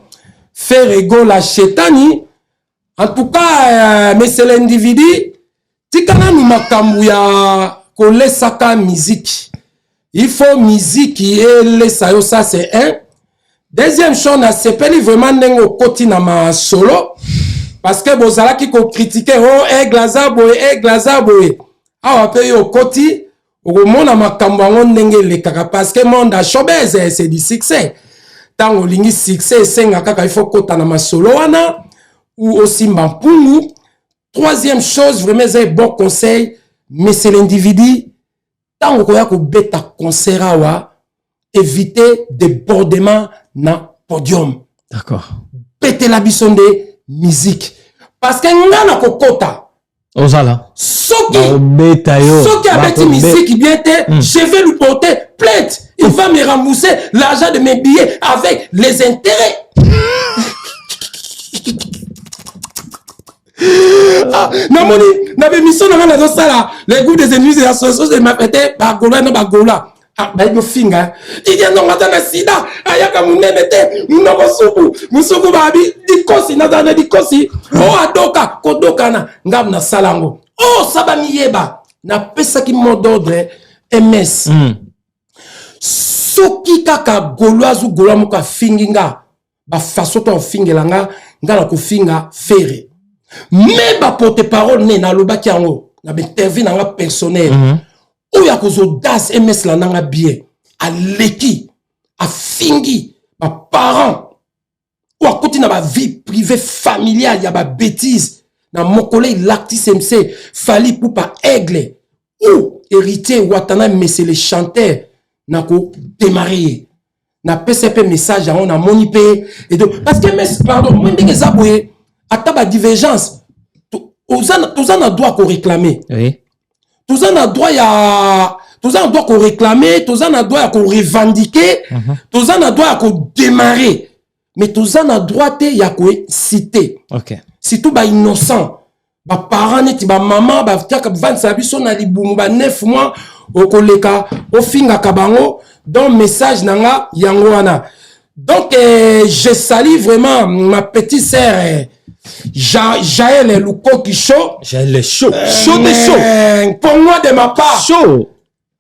[SPEAKER 1] Ferrego la Chetani. En tout cas, mais c'est l'individu. Tikana nous makambuya kole saka musique. Il faut musique et les sayo, ça c'est un. Deuxième chose, on a sepeli vraiment n'engo koti na ma solo. Parce que bozala qui ko critiquer oh glazaboy. Ah on paye au koti. Au monde ma kambango n'enge le kaka parce que monde a showbiz c'est du succès. Tant au lingi succès senga kaka il faut kota na ma solo wana ou aussi mbampungu. Troisième chose, vraiment c'est un bon conseil, mais c'est l'individu. Tant qu'on a beta concert wa éviter débordement na podium.
[SPEAKER 2] D'accord.
[SPEAKER 1] Péter la bisonde musique. Parce que ngana kokota.
[SPEAKER 2] Ozala.
[SPEAKER 1] Soki avec musique bien je vais lui porter plainte. Il va me rembourser l'argent de mes billets avec les intérêts. Ah, non, moni, na émission na dans ça là, les groupes des ennemis et associations de ma fête, bagola na bagola. Ah, ba yo finga. Il y a non na sida, ayaka munebete, munoko suku, musuku babi, dikosi na dana dikosi. Oh adoka, kodokana, ngam na salango. Oh sabami yeba, na pesa ki mot d'ordre MS. Soki kaka goloazu goloa muka finginga, ba façon to fingelanga, ngala ko finga ferré. Mais ba porte-parole ne na loba ki ango na interview na personnel ou ya kozo das MS la nanga bien a leki a fingi ba parents ou a côté na ba vie privée familiale ya ba bêtise na mon collègue l'artiste MC Fali Poupa Aigle ou héritier Watana mais c'est le chanteur na ko démarrer na PCP message on a monipe et donc parce que MS pardon moi ndenge za boye ata ba divergence Tozan a droit qu'on réclamer.
[SPEAKER 2] Oui.
[SPEAKER 1] Tozan a droit qu'on réclamer, Tozan a droit qu'on revendiquer, Tozan a droit qu'on démarrer. Mais Tozan a droit qu'on citer.
[SPEAKER 2] Ok.
[SPEAKER 1] Si tout ba innocent, ba parents neti ba maman ba tiaka 25 biso na libumu ba 9 mois au koleka au finga kabango donc message nanga yango wana. Donc je salue vraiment ma petite sœur Jaël Luko qui chaud.
[SPEAKER 2] Jaël est chaud. Chaud de chaud.
[SPEAKER 1] Pour moi de ma part.
[SPEAKER 2] Chaud.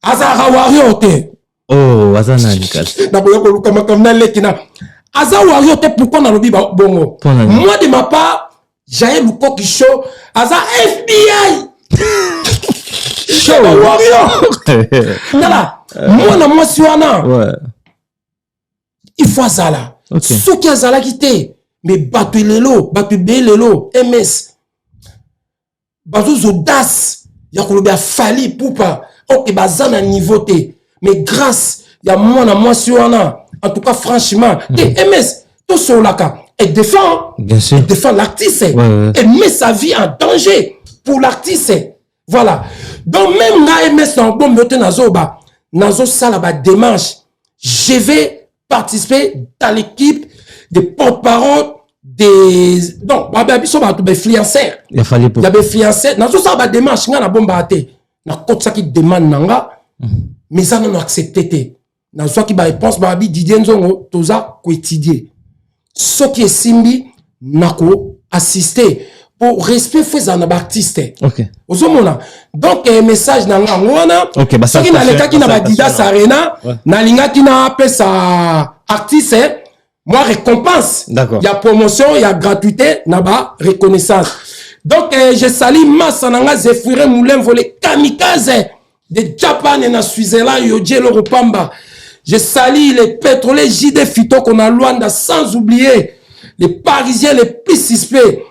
[SPEAKER 1] Azara wario te.
[SPEAKER 2] Oh, azana nikas.
[SPEAKER 1] Na boyo ko luka makamna lekina. Azara wario te pourquoi na lobi bongo. Moi de ma part Jaël Luko qui chaud. Azara FBI. Chaud wario. Nala. Moi si wana.
[SPEAKER 2] Ouais.
[SPEAKER 1] Il faut azala.
[SPEAKER 2] Okay.
[SPEAKER 1] Ce qui azala quitté. Mais batu lelo, batu belelo, MS. Batu zodas, ya kolobe a fali poupa. Ok, bazan à niveau te. Mais grâce, ya moi si wana. En tout cas, franchement, MS, tout sur la cas. Elle défend.
[SPEAKER 2] Bien sûr.
[SPEAKER 1] Elle défend l'artiste.
[SPEAKER 2] Ouais.
[SPEAKER 1] Elle met sa vie en danger pour l'artiste. Voilà. Donc, même na MS en bon meute nazoba, nazo salaba démarche. Je vais participer dans l'équipe des porte-parole des donc babiso ba to be influenceur
[SPEAKER 2] il fallait pour
[SPEAKER 1] ya be influenceur na so ça ba démarche nga na bomba te na côté ça qui demande nanga mais ça non accepté te na so qui ba réponse ba bi Didier Nzongo toza ko étudier ce qui est simbi nako assister pour respect fait na ba artiste.
[SPEAKER 2] OK.
[SPEAKER 1] Ozomona donc message nanga ngona
[SPEAKER 2] OK ba ça
[SPEAKER 1] qui na leka qui na ba Didas Arena na linga qui na pesa artiste. Moi, récompense.
[SPEAKER 2] D'accord.
[SPEAKER 1] Il y a promotion, il y a gratuité, naba reconnaissance. Donc, je salue Massananga Zefire Moulin Volé Kamikaze de Japan et na Switzerland, Yodjelo Rupamba. Je salue les pétroliers JD Fito qu'on a Luanda, sans oublier les Parisiens les plus suspects.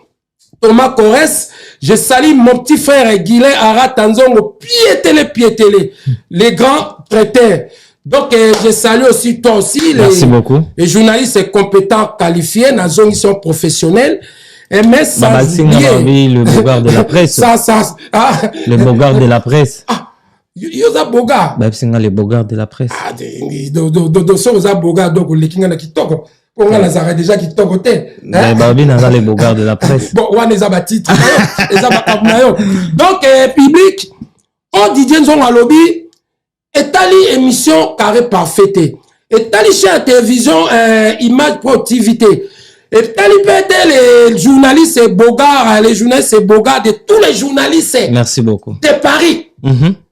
[SPEAKER 1] Thomas Corès. Je salue mon petit frère Guilain Aratanzongo, piétélé, les grands traiteurs. Donc, je salue aussi toi aussi
[SPEAKER 2] merci beaucoup.
[SPEAKER 1] Les journalistes compétents, qualifiés, dans zone sont professionnels. Mais ça,
[SPEAKER 2] le bogard de la presse. Le bogard de la presse.
[SPEAKER 1] Ah, yoza boga.
[SPEAKER 2] Le bogard de la presse.
[SPEAKER 1] Ah, do ça boga donc le kinga na kitoko. On a la déjà kitoko te.
[SPEAKER 2] Mais babi na le bogard de la presse.
[SPEAKER 1] Bon, on les a titre, les a donc public, on Didier Nzongo à lobby. Etali émission carré parfaite. Etali chez la télévision image productivité. Etali peut les journalistes Bogard, les journalistes Bogard de tous les journalistes.
[SPEAKER 2] Merci beaucoup.
[SPEAKER 1] De Paris.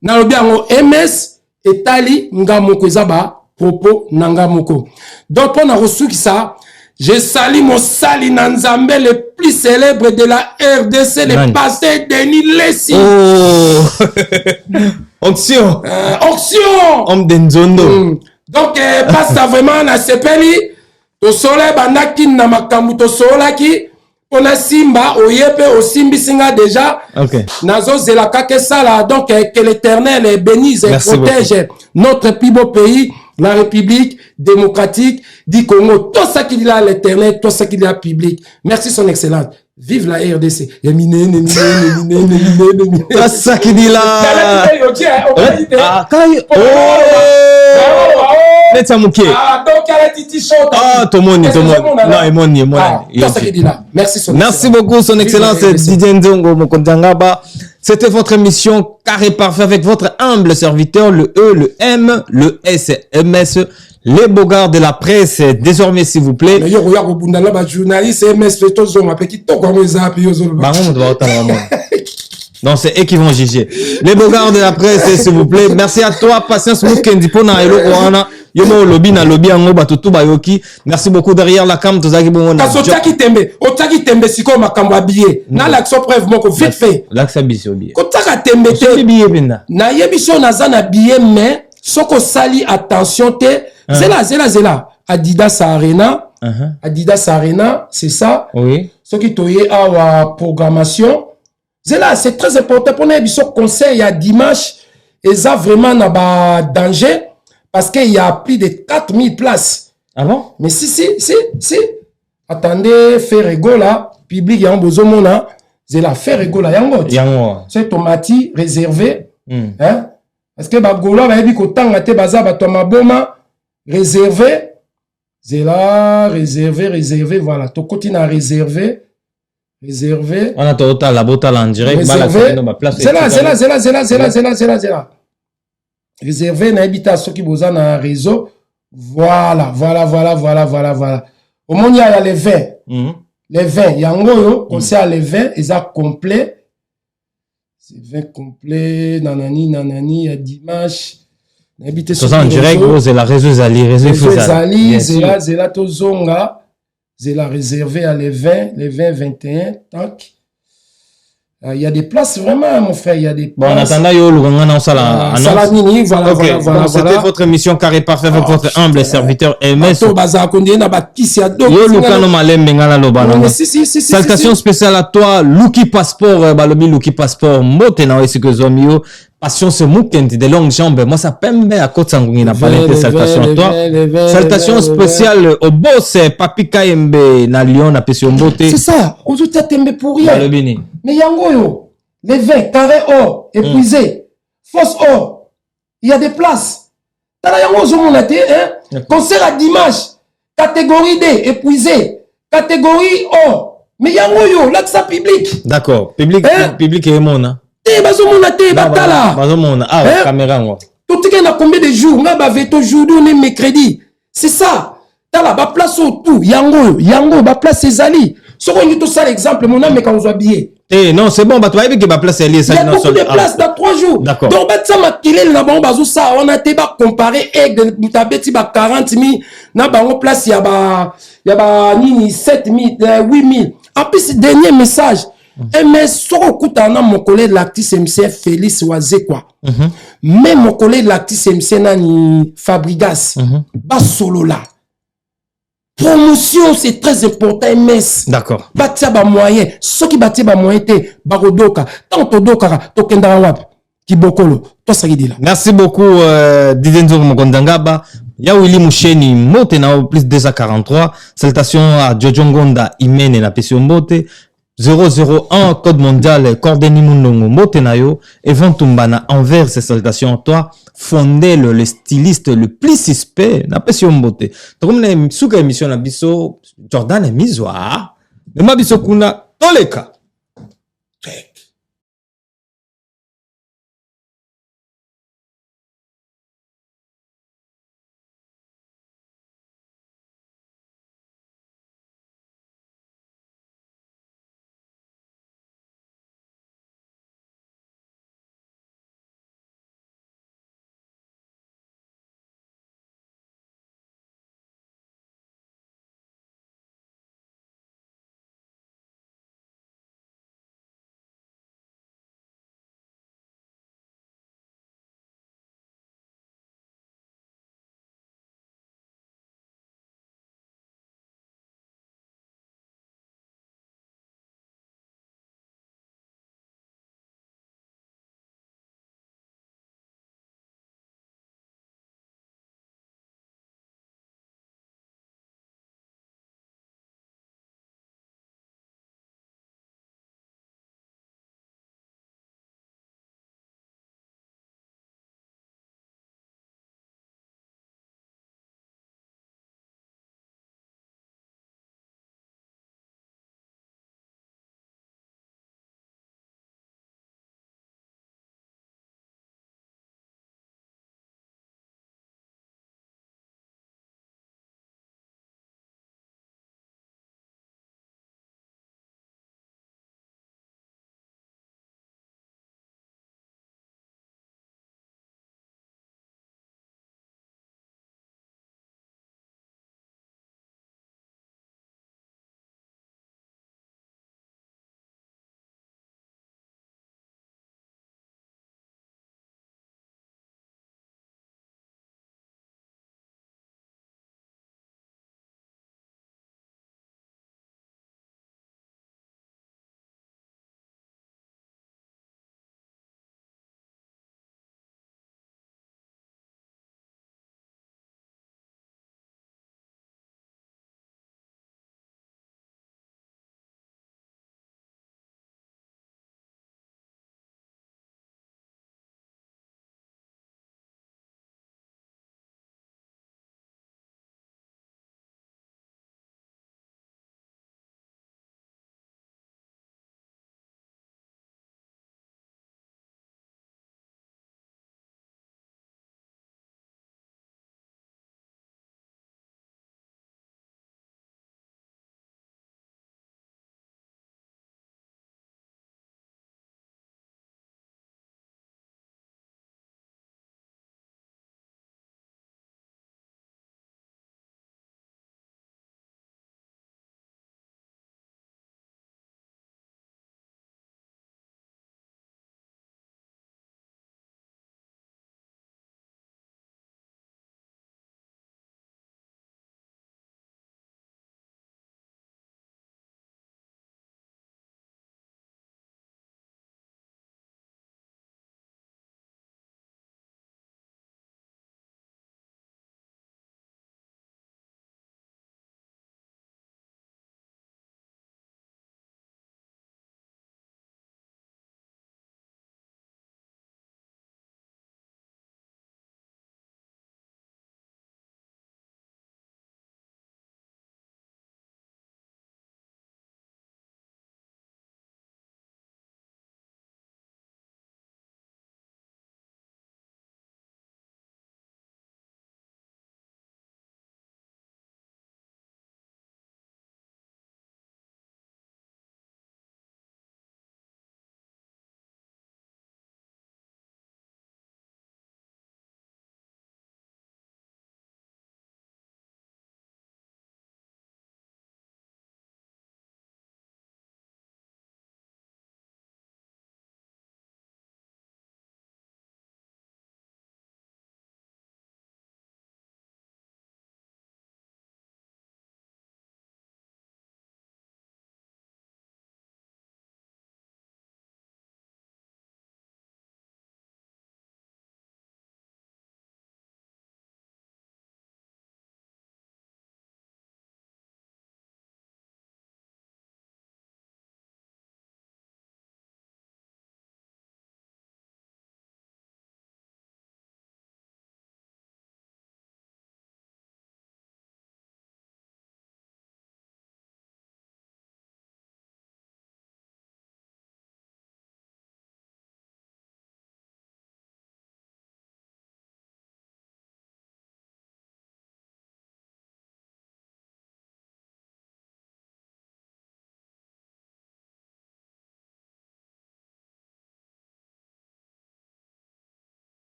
[SPEAKER 1] Na lobi ango MS Etali ngamoko zaba propos nangamoko. Donc on a reçu ça. Je salue mon sali Nanzambe le plus célèbre de la RDC, le pasteur Denis Lessi.
[SPEAKER 2] Oh. Onction. Homme d'Enzondo.
[SPEAKER 1] Donc, passe vraiment na sepeli. To soleil bandaki na makamu to solaki. On a Simba, Oyepe, Osimbi Singa déjà.
[SPEAKER 2] Ok.
[SPEAKER 1] Nazo zelaka que ça là. Donc, que l'Éternel bénisse et protège notre plus beau pays, la République démocratique du Congo. Tout ça qu'il a l'Éternel, tout ça qu'il a public. Merci son excellence. Vive la RDC.
[SPEAKER 2] C'est ça qu'il dit là. Ah, merci beaucoup, son excellence Didier Nzongo Mokondangaba. C'était votre émission Carré Parfait avec votre humble serviteur, le E, le M, le S, MS, les bogards de la presse. Désormais, s'il vous plaît. Non, c'est eux qui vont juger. Les bogards de la presse, s'il vous plaît. Merci à toi, Patience Mukendi Pona Elo Oana. Yomo lobby na lobby ango batutu bayoki. Merci beaucoup derrière la cam tozaki bongo na.
[SPEAKER 1] Otaki tembe siko makambo habillé. Na l'action preuve moko vite fait.
[SPEAKER 2] L'action biso billet.
[SPEAKER 1] Kotaka tembe te.
[SPEAKER 2] Billet benda.
[SPEAKER 1] Na yebiso na zana billet mais soko sali attention te. Zela. Adidas Arena. Adidas Arena, c'est ça.
[SPEAKER 2] Oui.
[SPEAKER 1] Ce qui toye à programmation. Zela, c'est très important pour nous. Ce conseil à dimanche, et ça vraiment n'a pas danger parce qu'il y a plus de 4000 places.
[SPEAKER 2] Ah bon?
[SPEAKER 1] Mais si. Attendez, fait rigolo là. Public, il y a un besoin, c'est la faire égola yango. C'est tomati réservé. Hein? Parce que bagolo va dire qu'autant te baza bato maboma réservé. C'est là réservé voilà. To kotina réservé.
[SPEAKER 2] On a tout la botale en direct.
[SPEAKER 1] C'est là. Réservé na habita ceux qui boza na réseau. Voilà. Au monde il y a les 20. Les 20, yango concert les 20, ils sont complets. C'est 20 complets, nanani, il y a dimanche.
[SPEAKER 2] C'est en direct, c'est la réseau Zali,
[SPEAKER 1] c'est là, tozonga. C'est la réservé à les 20, 21, tac. Il y a des places vraiment, mon frère, il y a des places.
[SPEAKER 2] Bon, en attendant, voilà. C'était votre émission Carré Parfait avec votre humble serviteur MS. Salutations spéciales à toi, Luki Passport, Balobi Luki Passport, Motena, et ce que Zomio. Passion ce moukenti de longues jambes. Moi, ça pembe à côté sanguine. N'a pas été salutation à toi. Salutation spéciale au boss, Papi Kayembe, na Lyon, na Pession Beauté.
[SPEAKER 1] C'est ça. On se tembe pour rien. Mais yango, les 20, carré or, épuisé, fausse or. Il y a des places. T'as yango, zo mon athée, hein. Concert à dimanche. Catégorie D, épuisé. Catégorie or. Mais yango, yo, là, ça public.
[SPEAKER 2] D'accord. Public et mon, hein. Caméra.
[SPEAKER 1] Tout le monde combien de jours? On a veto aujourd'hui, on est mercredi. C'est ça. T'as là, ba place au tout. Yango, ba place ses alliés. Ce qu'on dit tout ça, l'exemple, mon âme, quand on soit habillé.
[SPEAKER 2] Non, c'est bon, bah, tu vas que ba place, il
[SPEAKER 1] y a beaucoup de places dans 3 jours.
[SPEAKER 2] D'accord.
[SPEAKER 1] Donc, ça m'a killé, on a été comparé, t'as bêti, 40 000, na ba, on place, il y a 7 000, 8 000. En plus, dernier message. Mais sur le mon collègue de l'actrice MC Félix Oazé quoi. Mais mon collègue de l'actrice MC Nani Fabrigas. Pas solo là. Promotion c'est très important MS.
[SPEAKER 2] D'accord.
[SPEAKER 1] Batia ba moyen. Ceux qui batia ba moyen te barodoka. Tant todoka tokenda wap. Kibokolo. Toi ça dit là.
[SPEAKER 2] Merci beaucoup Didenzo Mokondangaba. Ya Willy Moucheni Motena plus 243. Salutations à Jojo Ngonda Imene na Pession Mbote. 001 code mondial Cordeni Mundongo Motenayo Evan Tumbana envers ces salutations à toi fondé le styliste le plus suspect na Pession Mbote comme na suka émission na biso Jordan Mizwa mais ma biso kuna toleka